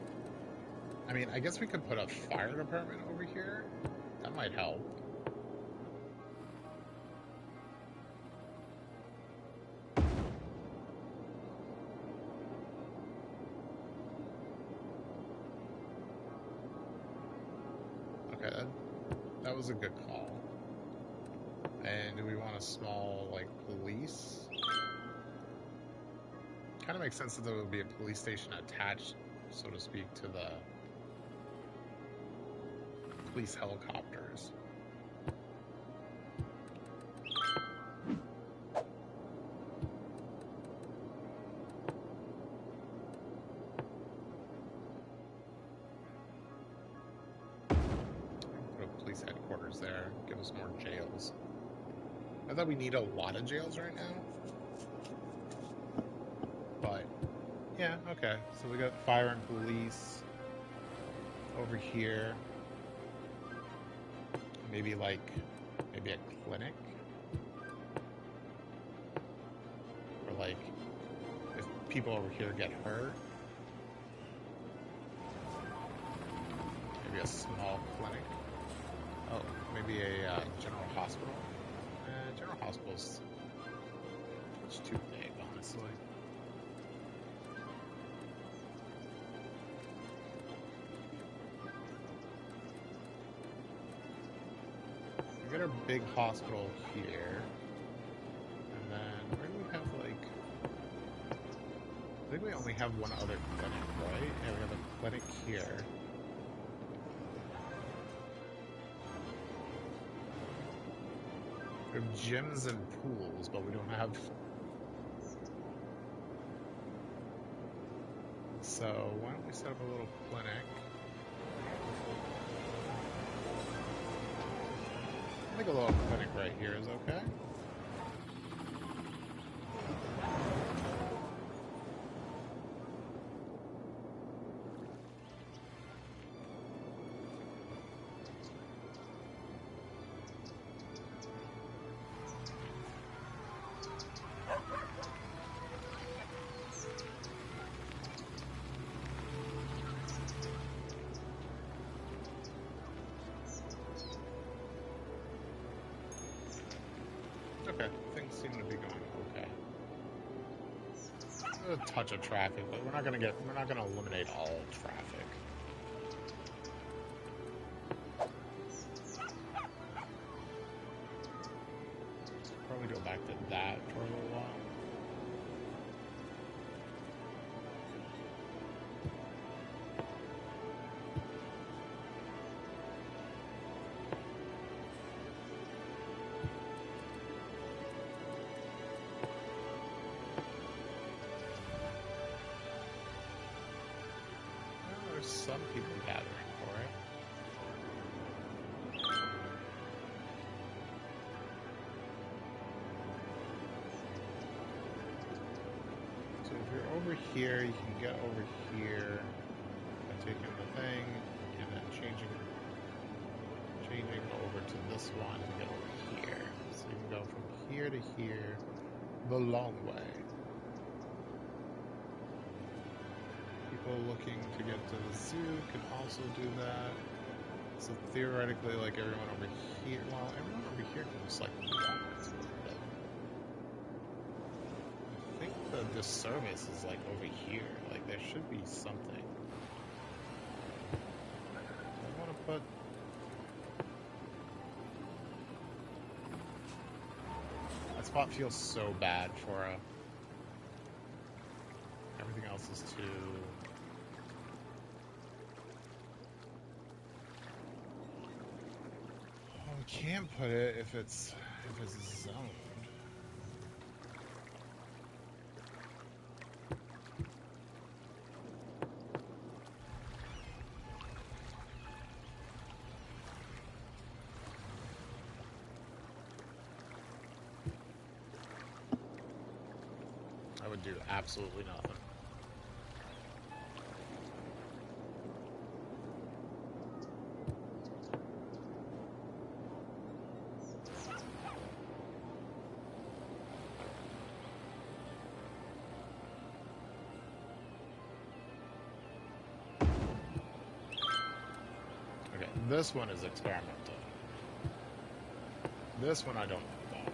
I mean, I guess we could put a fire department over here. That might help. Okay, that was a good call. And do we want a small, like, police? Kind of makes sense that there would be a police station attached, so to speak, to the police helicopters. Put a police headquarters there, give us more jails. I thought we need a lot of jails right now. But, yeah, okay. So we got fire and police over here. Maybe a clinic. Or like, if people over here get hurt. Maybe a small clinic. Oh, maybe a general hospital. General hospital's much too big, honestly. We got our big hospital here. And then, where do we have, like... I think we only have one other clinic, right? Yeah, we have a clinic here. We have gyms and pools, but we don't have... So, why don't we set up a little clinic? I think a little clinic right here is okay. Okay, things seem to be going okay. A touch of traffic, but we're not gonna eliminate all traffic. Probably go back to that for a little while. Some people gathering it. So if you're over here, you can get over here by taking the thing and then changing over to this one to get over here. So you can go from here to here the long way. People looking to get to the zoo can also do that. So theoretically, like everyone over here, well, everyone over here can just like walk. I think the disservice is like over here. Like there should be something. I want to put. That spot feels so bad for a. Everything else is too. Oh, we can't put it if it's zoned. I would do absolutely nothing. Okay, this one is experimental. This one I don't know about.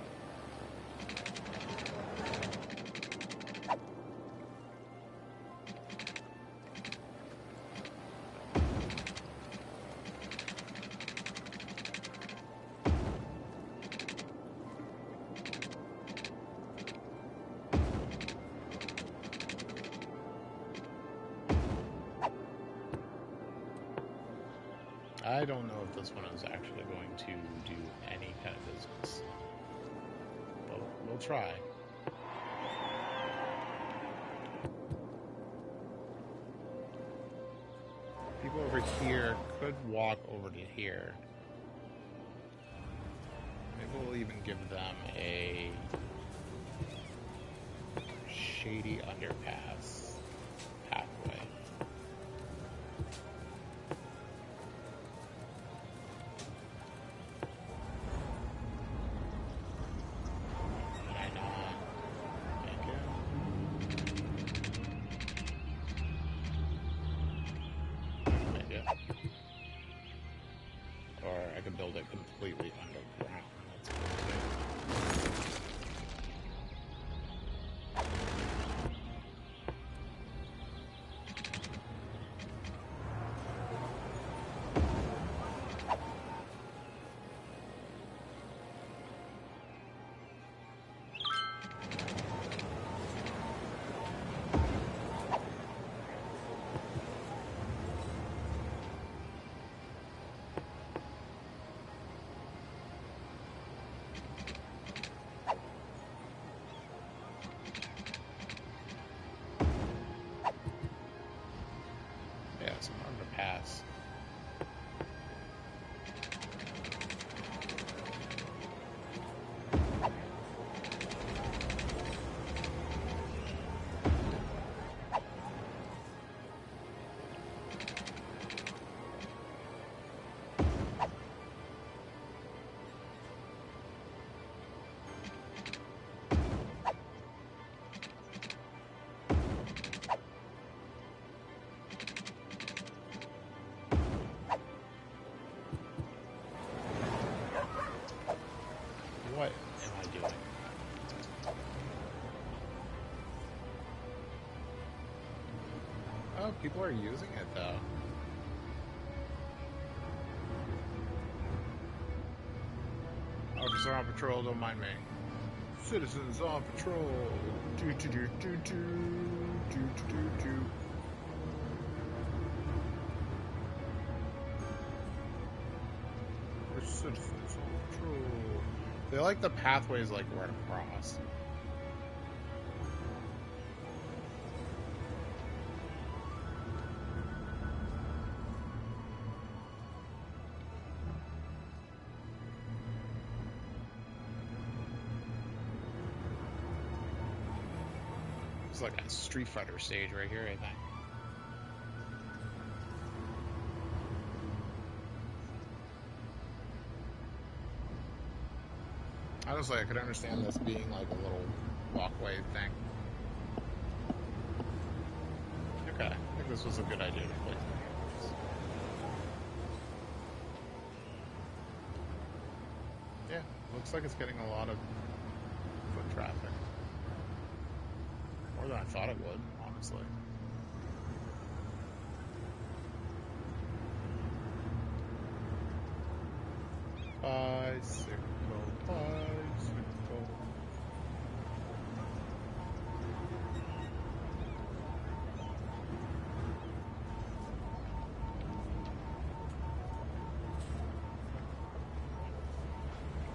I don't know if this one is actually going to do any kind of business. But we'll try. People over here could walk over to here. Maybe we'll even give them a shady underpass pathway. Or I could build it completely underground. That's cool too. Yeah, it's an underpass. What am I doing? Oh, people are using it though. Officer on patrol, don't mind me. Citizens on patrol. Do do do do do do do do. We're citizens on patrol. They like the pathways like right across. It's like a Street Fighter stage right here, I think. Honestly, I could understand this being like a little walkway thing. Okay, I think this was a good idea to play. Yeah, looks like it's getting a lot of foot traffic. More than I thought it would, honestly. Bicycle, bicycle.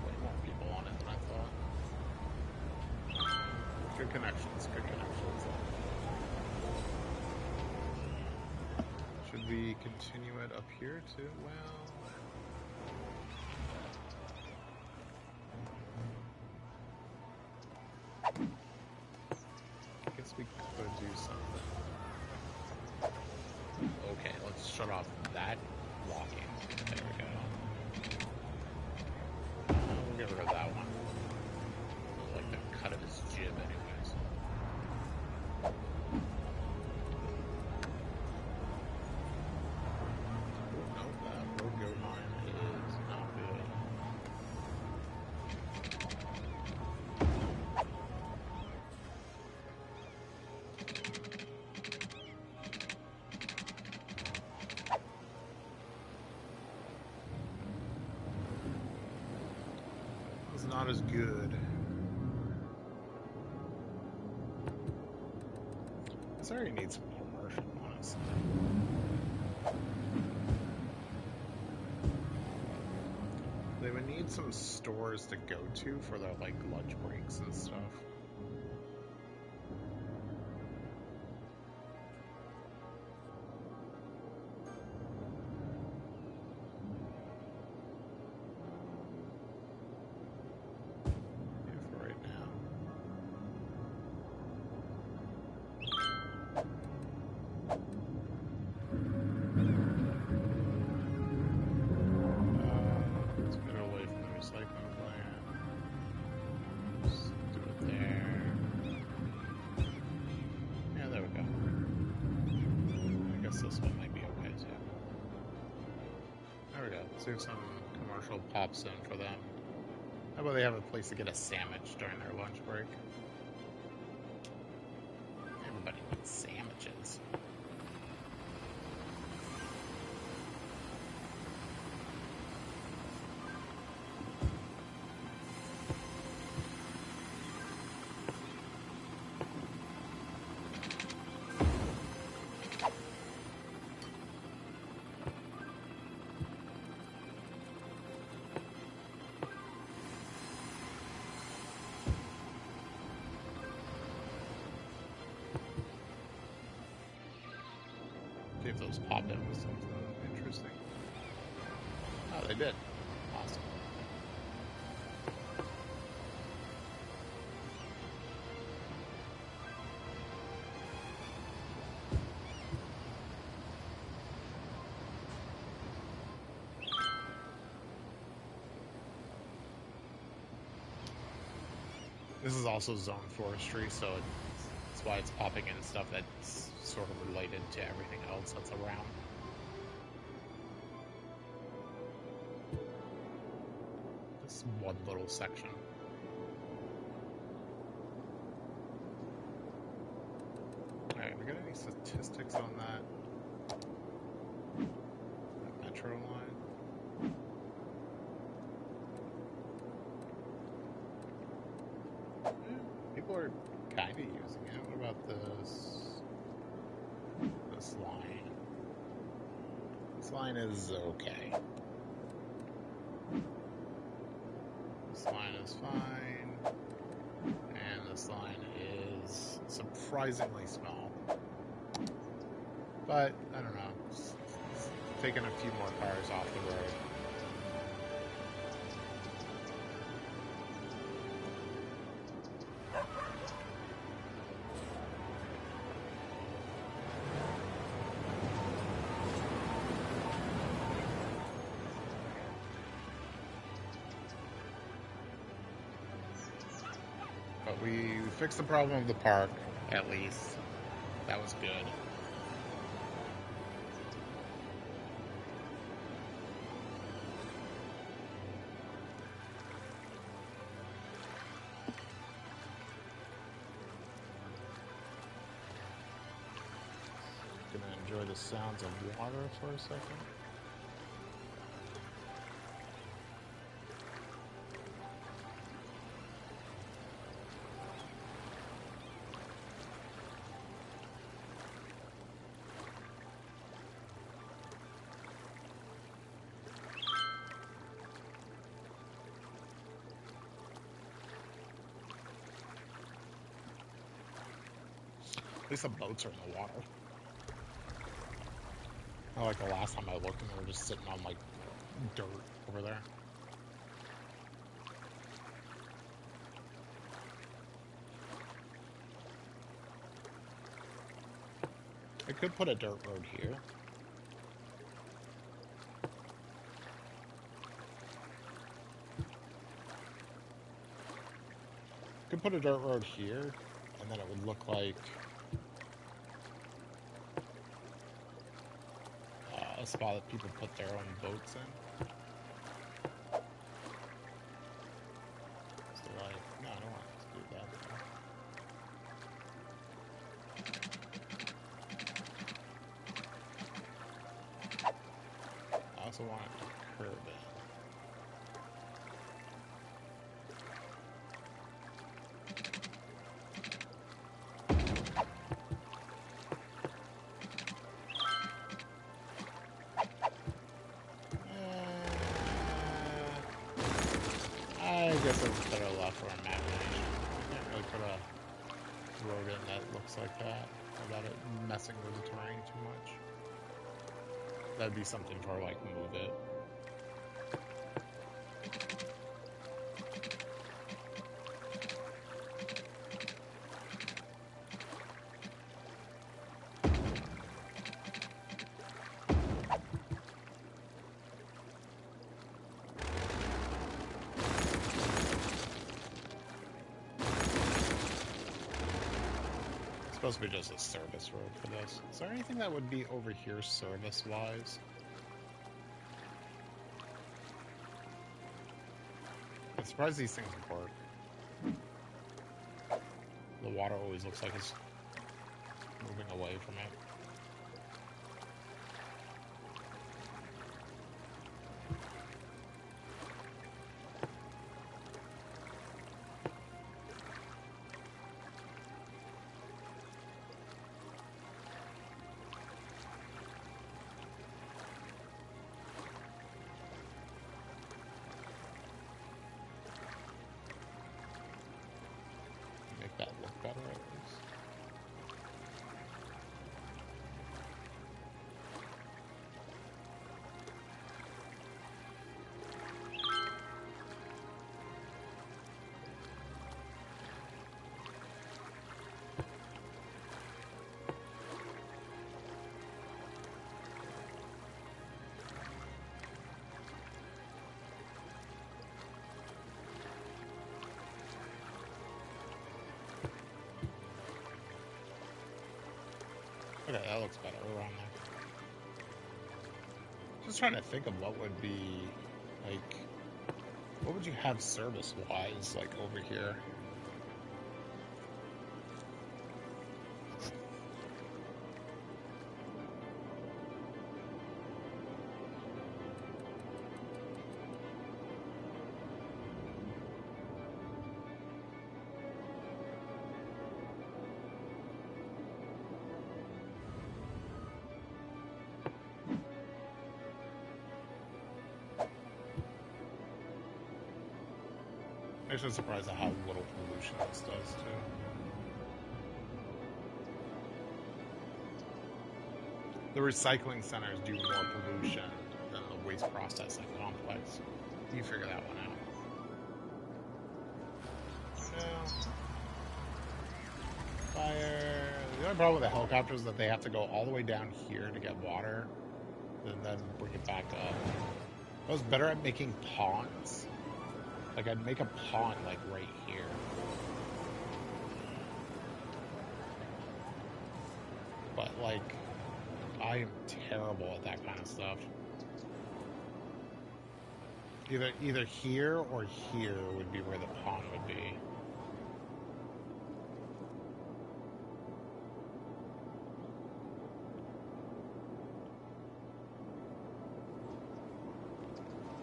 Way more people on it than I thought. Good connections, good connections. Should we continue it up here too? Well, I guess we could do something. Okay, let's shut off that walking. There we go. We'll get rid of that one. I like the cut of his jib anyways. Nope, that road go line is not good. It's not as good. This area needs some commercial, honestly. They would need some stores to go to for their like lunch breaks and stuff. Yeah, for right now. Let's get away from the recycling plant. Just do it there. Yeah, there we go. I guess this one might be okay too. There we go. See if some commercial pops in for them. How about they have a place to get a sandwich during their lunch break? Everybody needs sandwiches. See if those pop in with something interesting. Oh, they did. Awesome. This is also zone forestry, so that's why it's popping in stuff that's sort of related to everything else that's around. This one little section. Alright, we got any statistics on that? Metro line? People are kind of using it. What about this line? This line is okay. This line is fine. And this line is surprisingly small. But, I don't know. It's taking a few more cars off the road. we fixed the problem of the park, at least. That was good. Gonna enjoy the sounds of water for a second. At least the boats are in the water. Not like the last time I looked and they were just sitting on like dirt over there. I could put a dirt road here. Could put a dirt road here, and then it would look like a spot that people put their own boats in. So like, no, I don't want to do that. I also want it to curve in. I guess it's better left for a map. I can't really put a road in that looks like that without it messing with the terrain too much. That'd be something for like move it. Supposed to be just a service road for this. Is there anything that would be over here service-wise? I'm surprised these things work. The water always looks like it's moving away from it. That look better at least. Okay, that looks better around there. Just trying to think of what would be, like, what would you have service-wise, like, over here? Actually surprised at how little pollution this does, too. The recycling centers do more pollution than the waste processing complex. You figure that one out. No. Fire. The only problem with the helicopters is that they have to go all the way down here to get water, and then bring it back up. I was better at making ponds. Like, I'd make a pond, like, right here. but like I am terrible at that kind of stuff. Either here or here would be where the pond would be.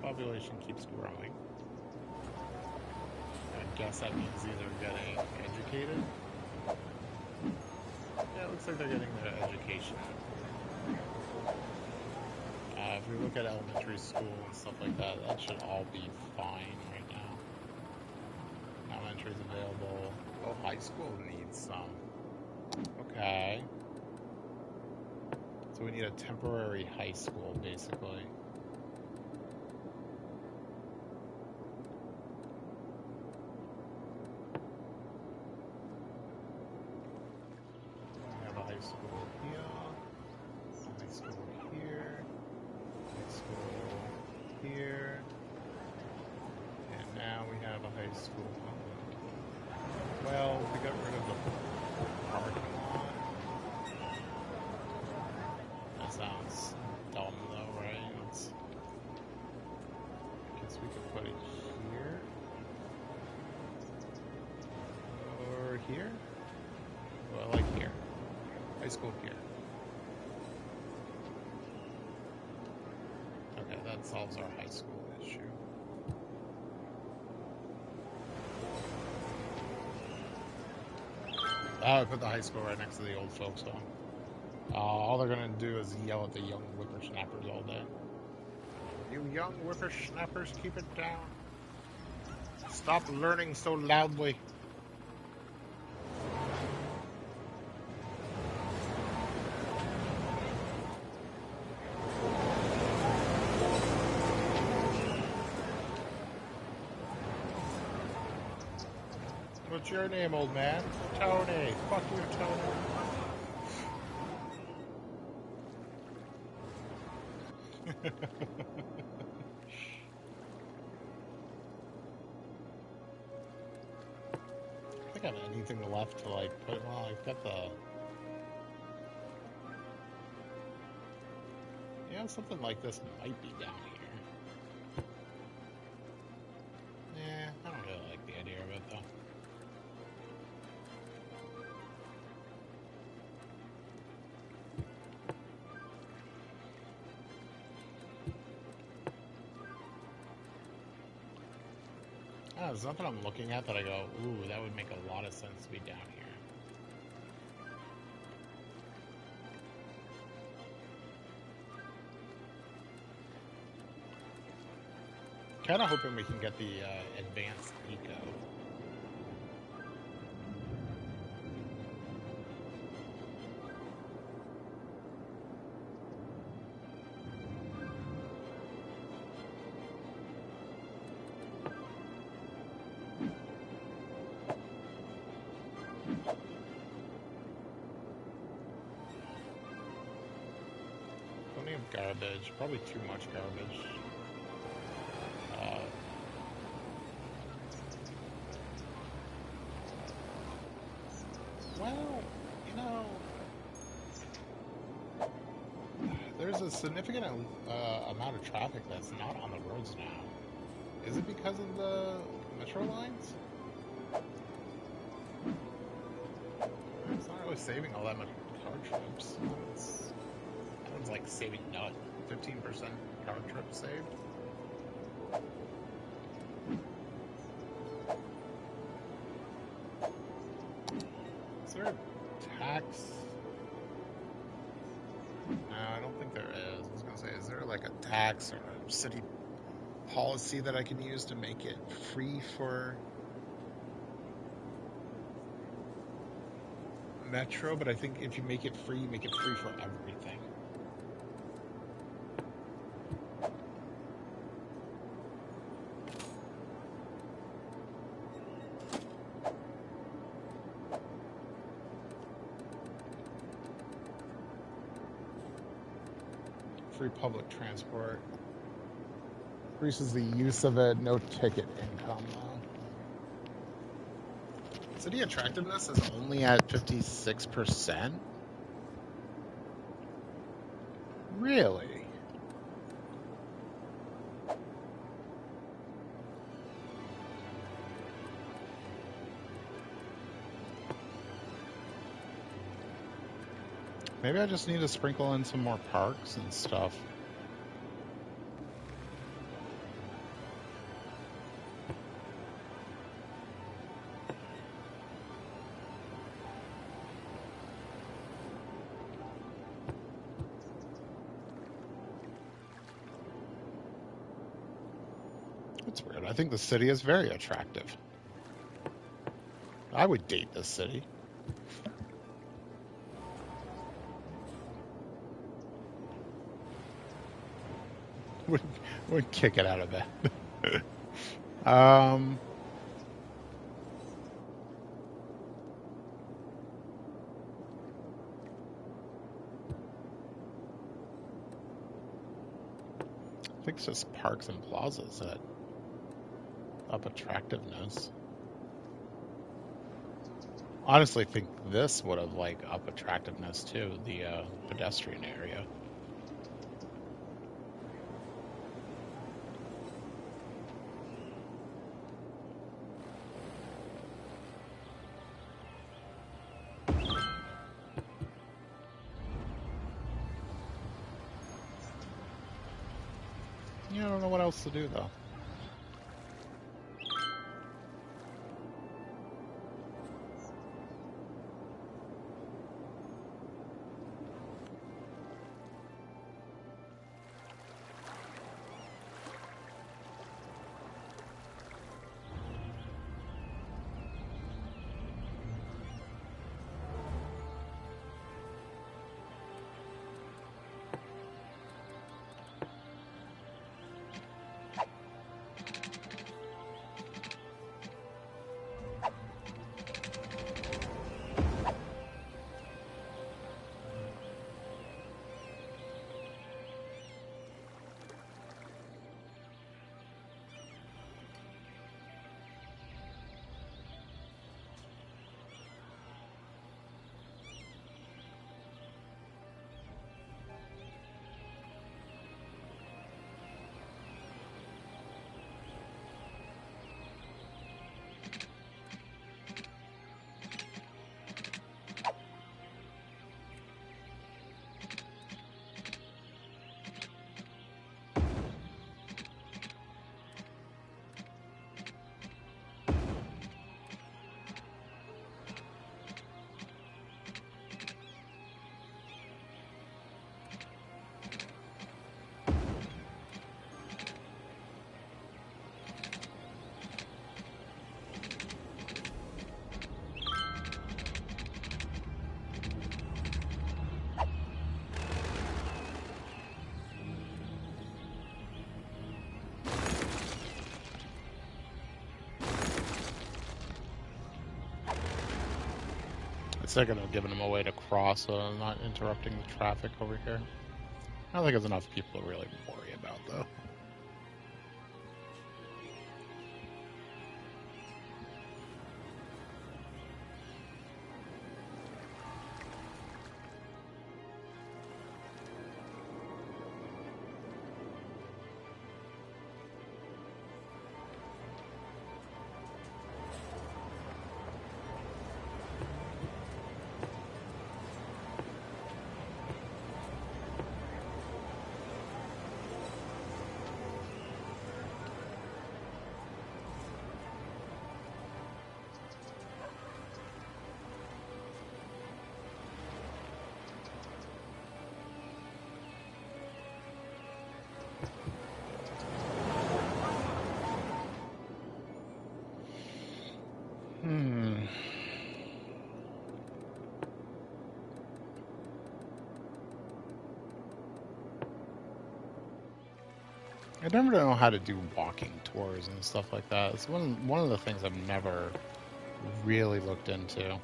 Population keeps growing. I guess that means either getting educated. Yeah, it looks like they're getting their education. If we look at elementary school and stuff like that, that should all be fine right now. Elementary is available. Oh, high school needs some. Okay. So we need a temporary high school, basically. We have a high school here, a high school here, high school here, and now we have a high school. Well, we got rid of the parking lot. That sounds dumb though, right? I guess we could put it here. Or here? Well, like here. High school here. Okay, that solves our high school issue. Oh, I put the high school right next to the old folks home. All they're gonna do is yell at the young whippersnappers all day. You young whippersnappers, keep it down. Stop learning so loudly. What's your name, old man? Tony. Fuck you, Tony. I think I have anything left to like put. Well, I've got the. Yeah, something like this might be down here. Yeah, I don't really like the idea of it though. There's nothing I'm looking at that I go, ooh, that would make a lot of sense to be down here. Kind of hoping we can get the advanced eco. Plenty of garbage, probably too much garbage. Well, you know, there's a significant amount of traffic that's not on the roads now. Is it because of the metro lines? It's not really saving all that much car trips. It's like saving 15% car trips saved. Is there a tax? No, I don't think there is. I was going to say, is there like a tax or a city policy that I can use to make it free for Metro? But I think if you make it free, you make it free for everything. Free public transport. Increases the use of it, no ticket income though. City attractiveness is only at 56%. Really? Maybe I just need to sprinkle in some more parks and stuff. That's weird. I think the city is very attractive. I would date this city. Would kick it out of bed. um, I think it's just parks and plazas that up attractiveness. Honestly, think this would have like up attractiveness too, the pedestrian area. Yeah, I don't know what else to do though. It's like I'm giving them a way to cross, so I'm not interrupting the traffic over here. I don't think there's enough people to really worry about though. I never know how to do walking tours and stuff like that. It's one of the things I've never really looked into.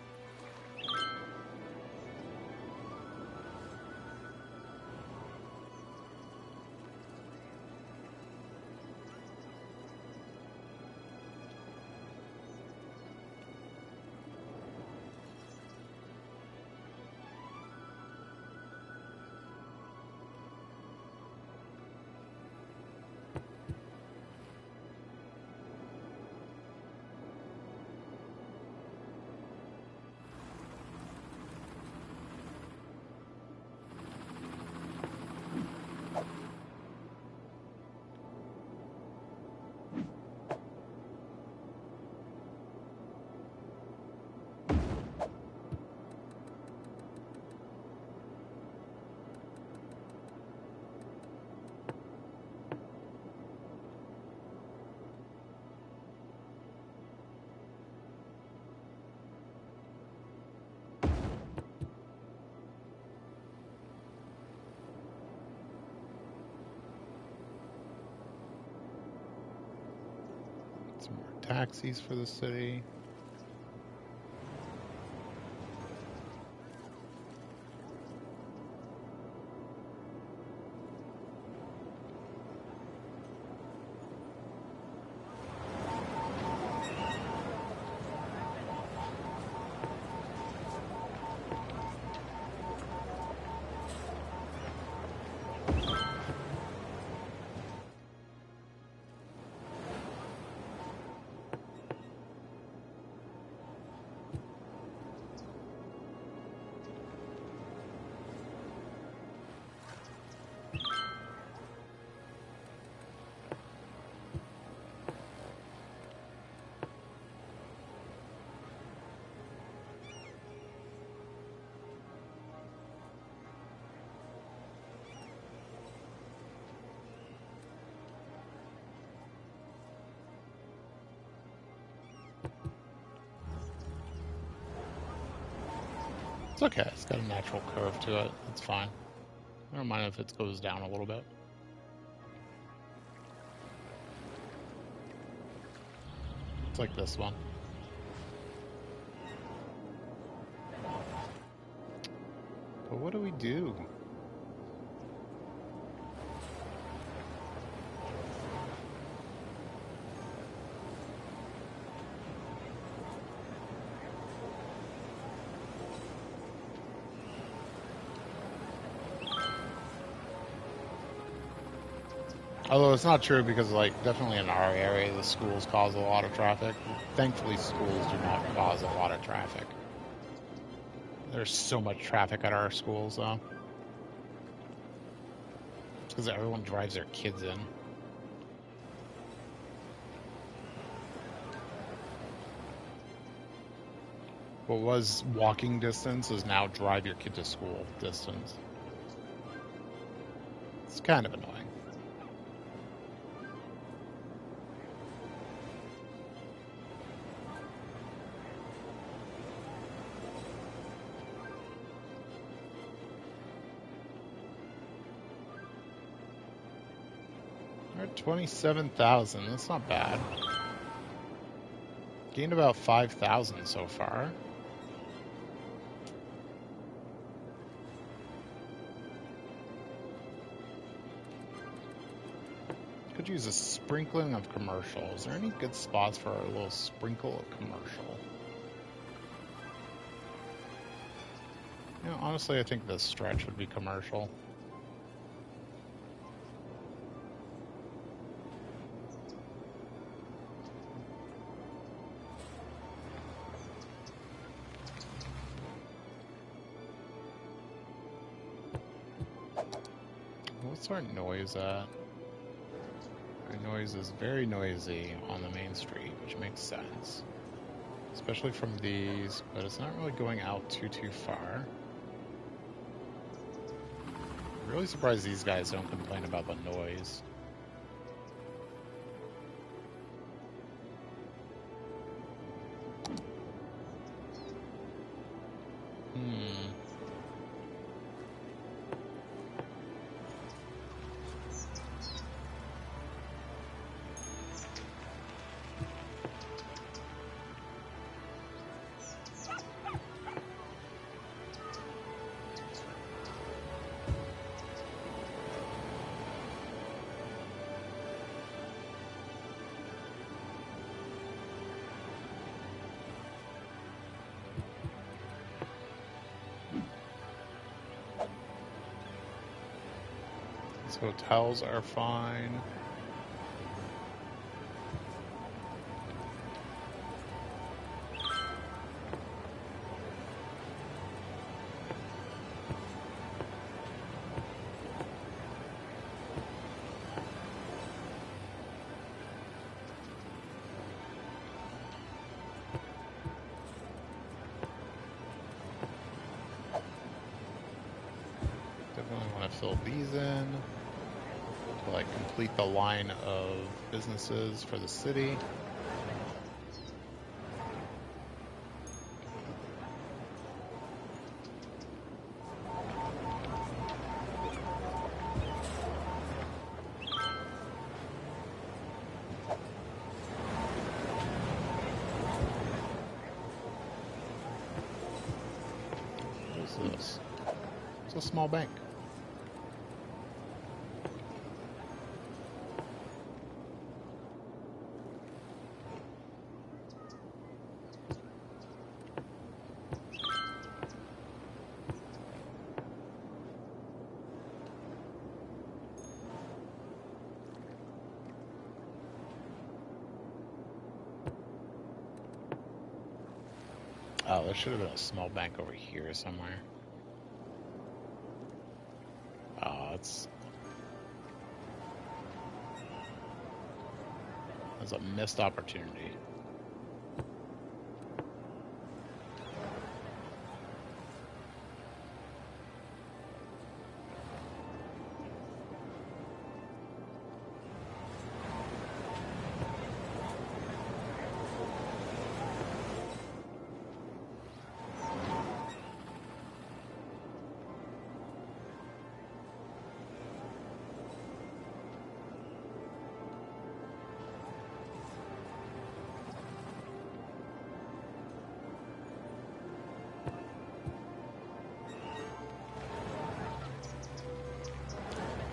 taxis for the city. It's okay. It's got a natural curve to it. It's fine. I don't mind if it goes down a little bit. It's like this one. But what do we do? Although it's not true because, like, definitely in our area, the schools cause a lot of traffic. Thankfully, schools do not cause a lot of traffic. There's so much traffic at our schools, though. It's because everyone drives their kids in. What was walking distance is now drive your kid to school distance. It's kind of annoying. We're at 27,000. That's not bad. Gained about 5,000 so far. Could use a sprinkling of commercial. Is there any good spots for a little sprinkle of commercial? You know, honestly, I think this stretch would be commercial. What's our noise at? Our noise is very noisy on the main street, which makes sense. Especially from these, but it's not really going out too far. I'm really surprised these guys don't complain about the noise. These hotels are fine. Definitely want to fill these in. To, like, complete the line of businesses for the city. this? It's a small bank. Oh, there should have been a small bank over here somewhere. Oh, that's a missed opportunity.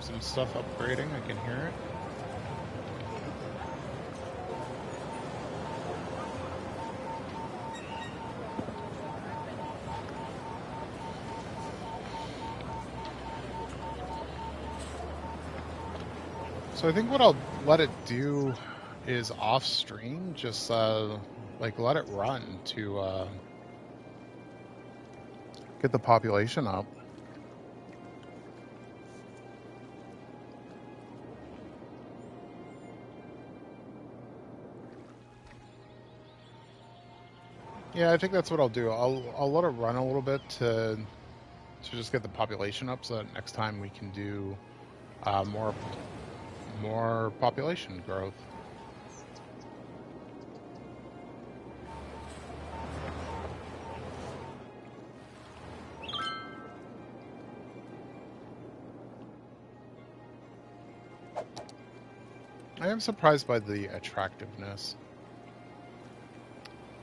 Some stuff upgrading, I can hear it. So I think what I'll let it do is off stream, just like let it run to get the population up. Yeah, I think that's what I'll do. I'll let it run a little bit to just get the population up, so that next time we can do more population growth. I am surprised by the attractiveness.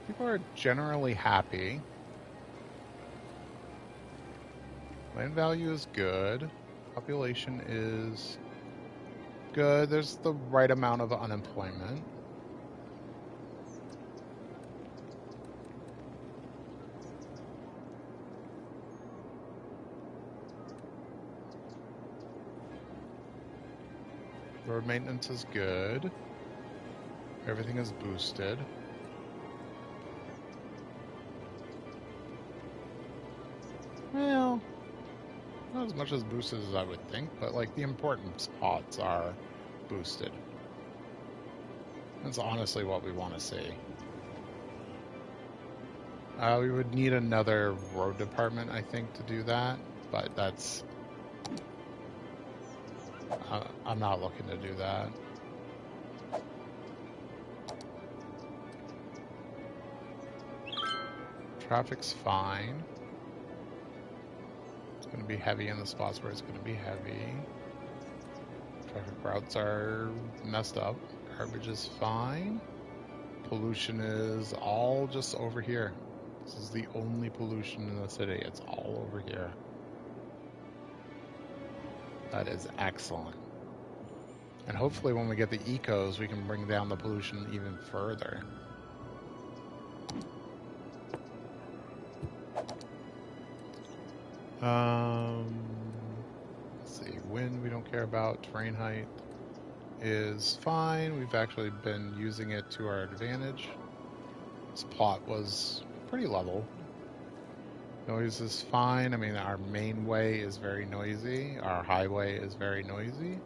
People are generally happy. Land value is good. Population is good. There's the right amount of unemployment. Road maintenance is good. Everything is boosted. Well, not as much as boosted as I would think, but like the important spots are boosted. That's honestly what we want to see. We would need another road department, I think, to do that, but that's... I'm not looking to do that. Traffic's fine. It's going to be heavy in the spots where it's going to be heavy. Traffic routes are messed up. Garbage is fine. Pollution is all just over here. This is the only pollution in the city. It's all over here. That is excellent. And hopefully when we get the ecos, we can bring down the pollution even further. Let's see, wind we don't care about. Terrain height is fine. We've actually been using it to our advantage. This plot was pretty level. Noise is fine. I mean, our main way is very noisy. Our highway is very noisy.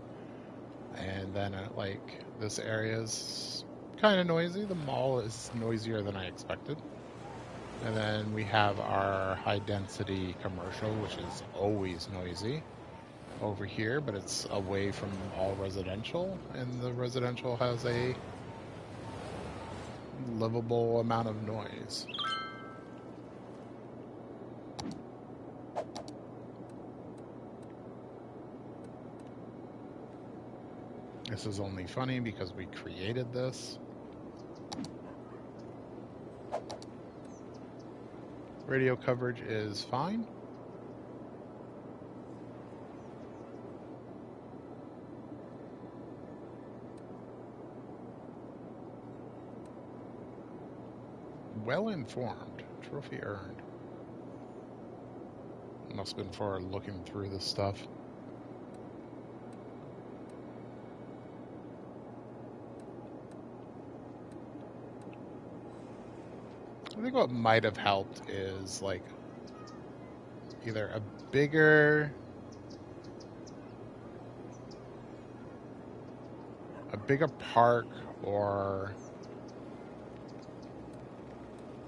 And then, like, this area is kind of noisy. The mall is noisier than I expected. And then we have our high-density commercial, which is always noisy over here, but it's away from all residential. And the residential has a livable amount of noise. This is only funny because we created this. Radio coverage is fine. Well informed. Trophy earned. Must have been for looking through this stuff. I think what might have helped is like either a bigger park, or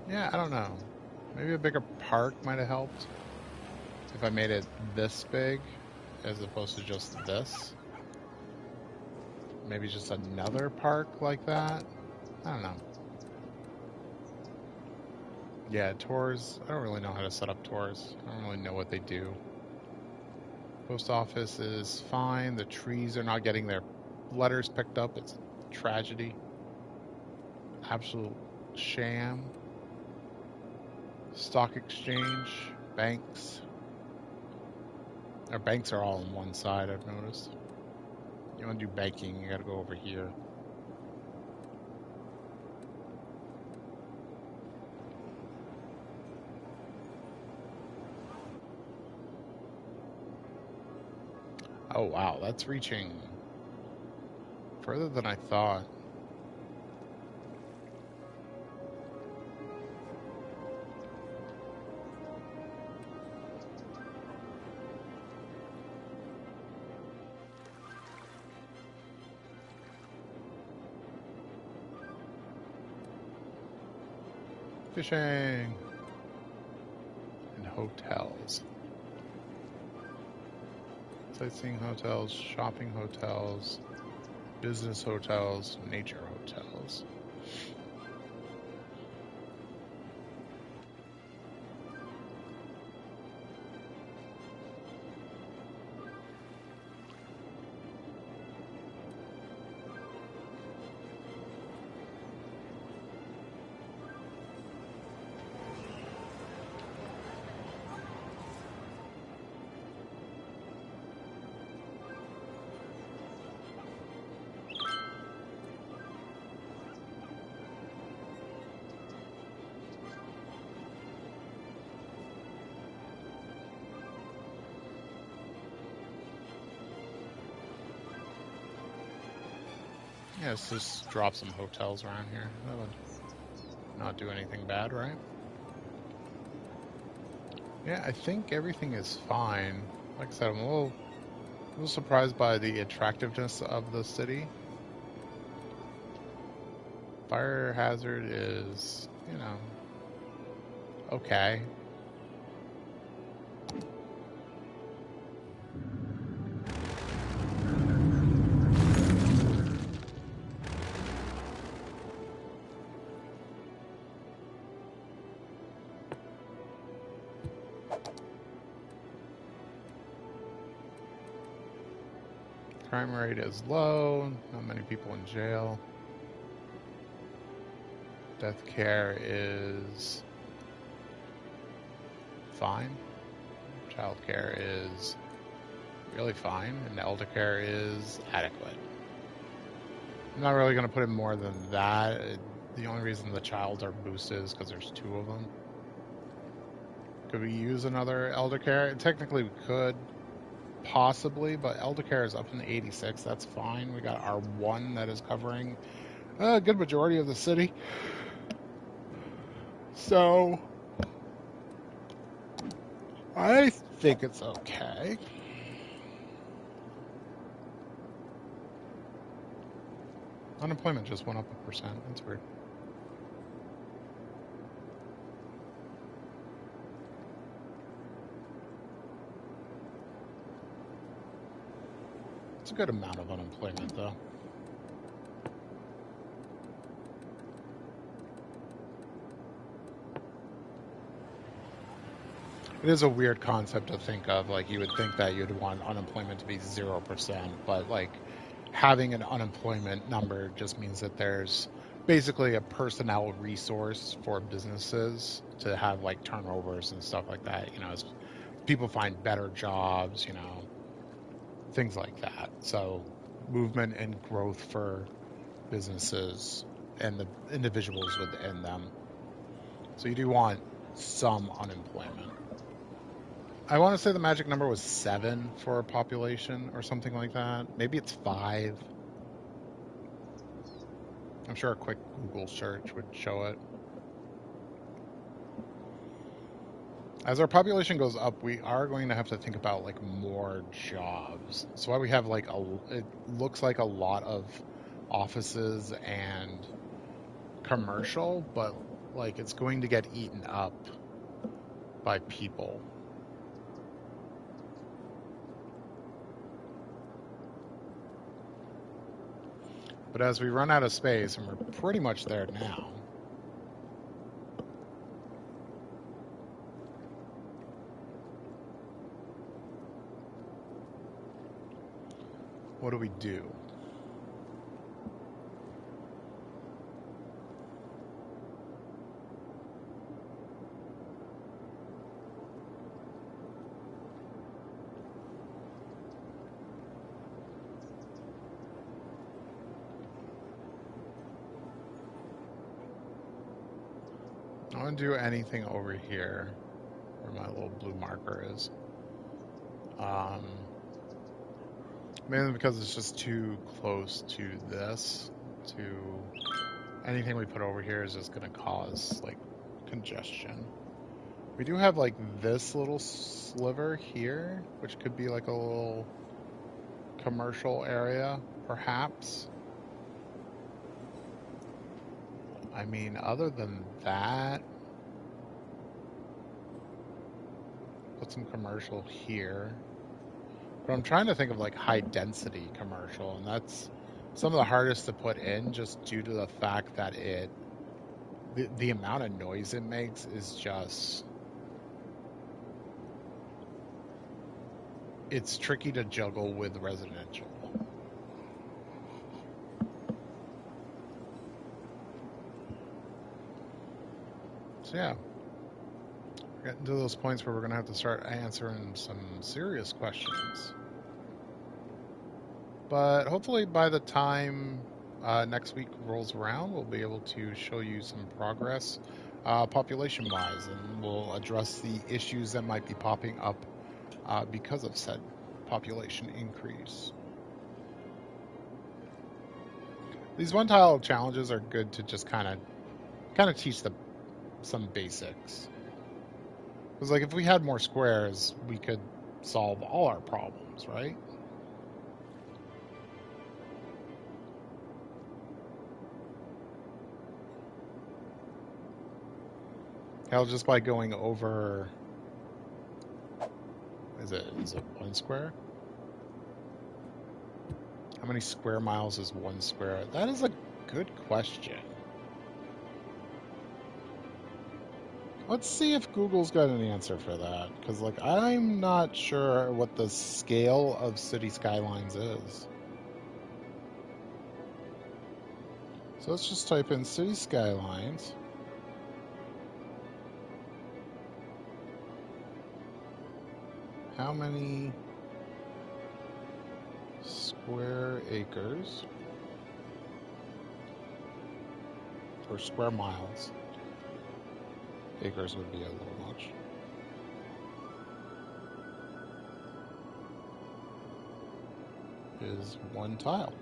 yeah, I don't know. Maybe a bigger park might have helped if I made it this big as opposed to just this. Maybe just another park like that. I don't know. Yeah, tours. I don't really know how to set up tours. I don't really know what they do. Post office is fine. The trees are not getting their letters picked up. It's a tragedy. Absolute sham. Stock exchange, banks. Our banks are all on one side, I've noticed. You want to do banking, you got to go over here. Oh, wow, that's reaching further than I thought. Fishing and hotels. Sightseeing hotels, shopping hotels, business hotels, nature hotels. Yeah, let's just drop some hotels around here. That would not do anything bad, right? Yeah, I think everything is fine. Like I said, I'm a little surprised by the attractiveness of the city. Fire hazard is, okay. Crime rate is low, not many people in jail. Death care is fine. Child care is really fine, and elder care is adequate. I'm not really going to put in more than that. The only reason the child are boosted is because there's 2 of them. Could we use another elder care? Technically we could, possibly, but elder care is up in 86. That's fine. We got our 1 that is covering a good majority of the city. So I think it's okay. Unemployment just went up 1%. That's weird. It's a good amount of unemployment, though. It is a weird concept to think of. Like, you would think that you'd want unemployment to be 0%, but like having an unemployment number just means that there's basically a personnel resource for businesses to have like turnovers and stuff like that, as people find better jobs, things like that. So movement and growth for businesses and the individuals within them. So you do want some unemployment. I want to say the magic number was 7 for a population or something like that. Maybe it's 5. I'm sure a quick Google search would show it. As our population goes up, we are going to have to think about like more jobs. So why we have like it looks like a lot of offices and commercial, but like it's going to get eaten up by people. But as we run out of space, and we're pretty much there now, what do we do? I don't do anything over here where my little blue marker is. Mainly because it's just too close to this. Anything we put over here is just going to cause like congestion. We do have like this little sliver here, which could be like a little commercial area, perhaps. I mean, other than that, put some commercial here. But I'm trying to think of like high density commercial, and that's some of the hardest to put in just due to the fact that the amount of noise it makes is just, it's tricky to juggle with residential. So yeah, we're getting to those points where we're going to have to start answering some serious questions. But hopefully by the time next week rolls around, we'll be able to show you some progress population-wise, and we'll address the issues that might be popping up because of said population increase. These one-tile challenges are good to just kind of teach them some basics. Because like if we had more squares, we could solve all our problems, right? Hell, just by going over, is it 1 square? How many square miles is 1 square? That is a good question. Let's see if Google's got an answer for that, because like I'm not sure what the scale of city skylines is. So let's just type in city skylines. How many square acres or square miles? Acres would be a little much. Is 1 tile.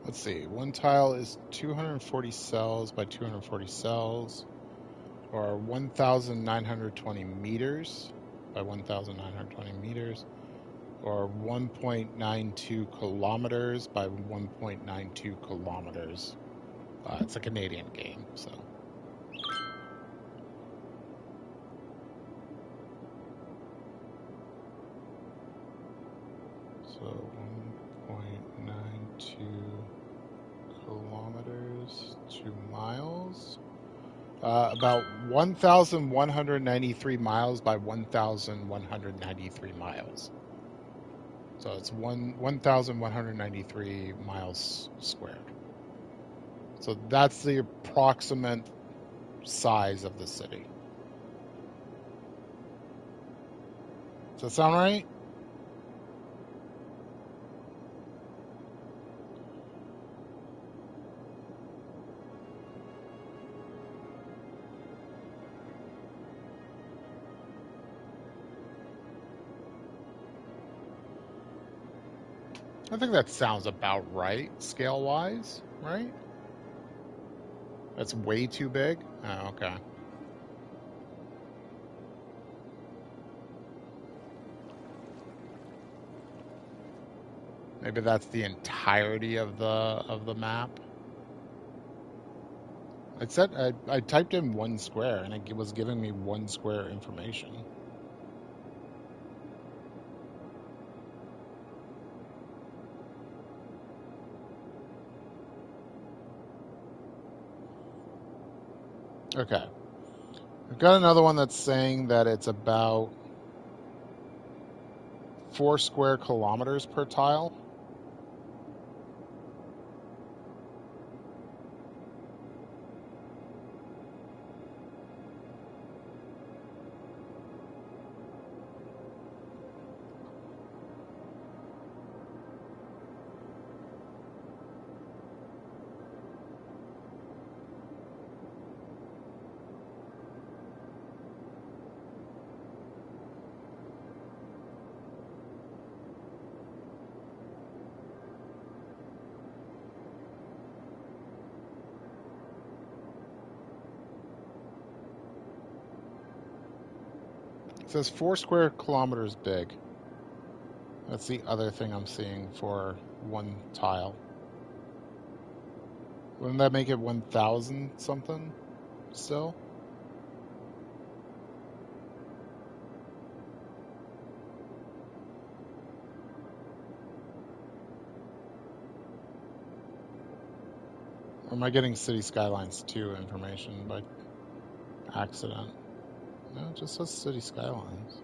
Let's see, 1 tile is 240 cells by 240 cells, or 1,920 meters by 1,920 meters, or 1.92 kilometers by 1.92 kilometers. It's a Canadian game, so. So 1.92 kilometers, 2 miles. About 1,193 miles by 1,193 miles. So it's 1,193 miles squared. So that's the approximate size of the city. Does that sound right? I think that sounds about right, scale-wise, right? That's way too big? Oh, okay. Maybe that's the entirety of the map. It said I typed in 1 square and it was giving me 1 square information. Okay. I've got another one that's saying that it's about 4 square kilometers per tile. It says 4 square kilometers big. That's the other thing I'm seeing for 1 tile. Wouldn't that make it 1,000 something still? Or am I getting City Skylines 2 information by accident? No, it just says City Skylines.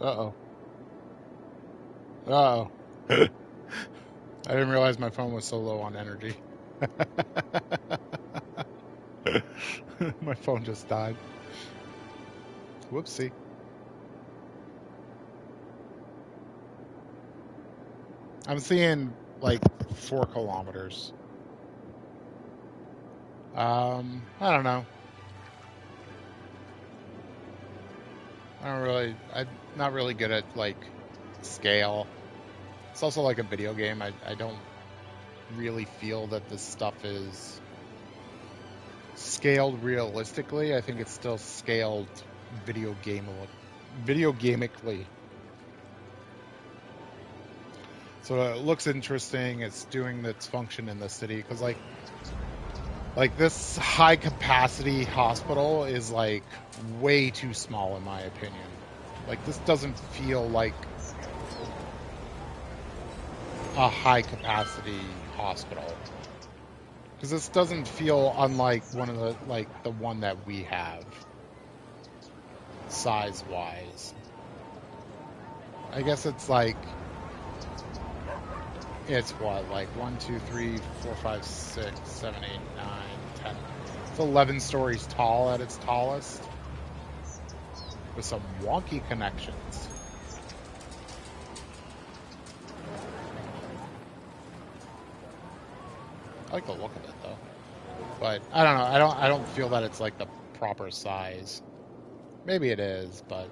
Uh-oh. Uh-oh. I didn't realize my phone was so low on energy. My phone just died. Whoopsie. I'm seeing like 4 kilometers. I don't know. I'm not really good at like scale. It's also like a video game. I don't really feel that this stuff is scaled realistically. I think it's still scaled video gamically. So it looks interesting. It's doing its function in the city because like this high capacity hospital is like way too small in my opinion. Like this doesn't feel like a high capacity hospital. Because this doesn't feel unlike the one that we have, size-wise. I guess it's like, it's what, like 1, 2, 3, 4, 5, 6, 7, 8, 9, 10. It's 11 stories tall at its tallest, with some wonky connections. I like the look of it though, but I don't know. I don't feel that it's like the proper size. Maybe it is, but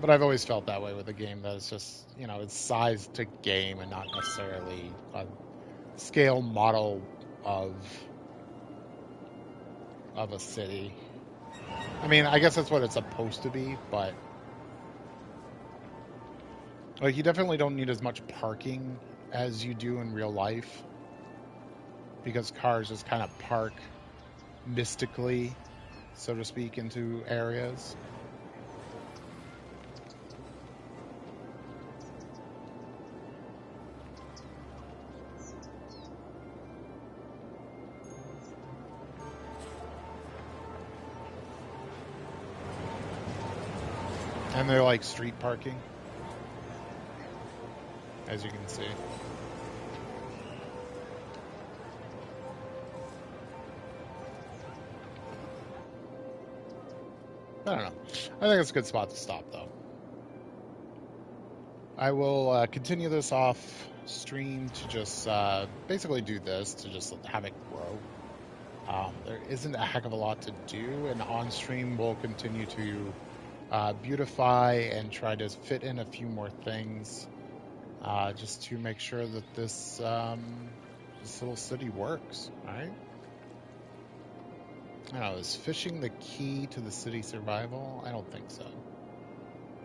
I've always felt that way with a game, that it's just, you know, it's sized to game and not necessarily a scale model of a city. I mean, I guess that's what it's supposed to be, but like you definitely don't need as much parking as you do in real life, because cars just kind of park mystically, so to speak, into areas. And they're like street parking, as you can see. I don't know. I think it's a good spot to stop, though. I will continue this off stream to just basically do this, to just have it grow. There isn't a heck of a lot to do, and on stream we'll continue to beautify and try to fit in a few more things, just to make sure that this little city works, right? I don't know, is fishing the key to the city survival? I don't think so.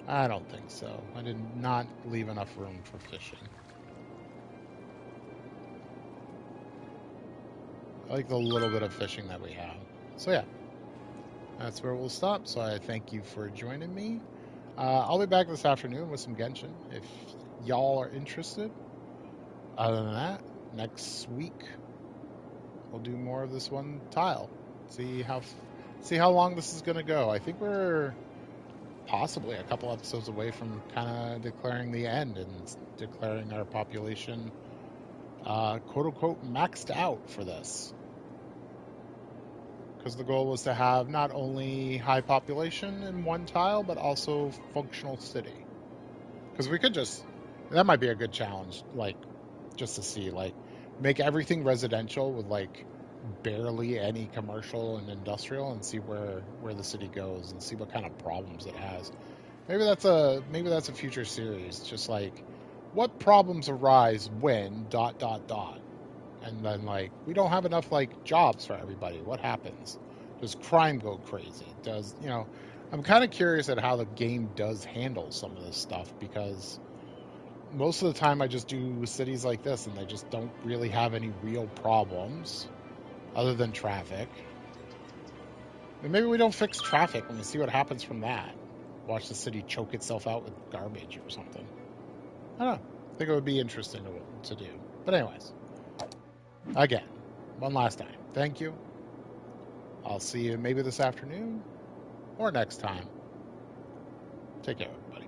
I don't think so. I did not leave enough room for fishing. I like the little bit of fishing that we have. So yeah, that's where we'll stop. So I thank you for joining me. I'll be back this afternoon with some Genshin if y'all are interested. Other than that, next week we'll do more of this one tile. See how long this is gonna go. I think we're possibly a couple episodes away from kind of declaring the end and declaring our population quote unquote maxed out for this. Because the goal was to have not only high population in one tile, but also functional city. Because we could just, that might be a good challenge, like, just to see, like, make everything residential with, like, barely any commercial and industrial, and see where the city goes and see what kind of problems it has. Maybe that's a future series, just like, what problems arise when ... And then, like, we don't have enough, like, jobs for everybody. What happens? Does crime go crazy? Does, you know, I'm kind of curious at how the game does handle some of this stuff, because most of the time I just do cities like this and they just don't really have any real problems other than traffic. And maybe we don't fix traffic and we see what happens from that. Watch the city choke itself out with garbage or something. I don't know. I think it would be interesting to do. But anyways, again, one last time, thank you. I'll see you maybe this afternoon or next time. Take care, everybody.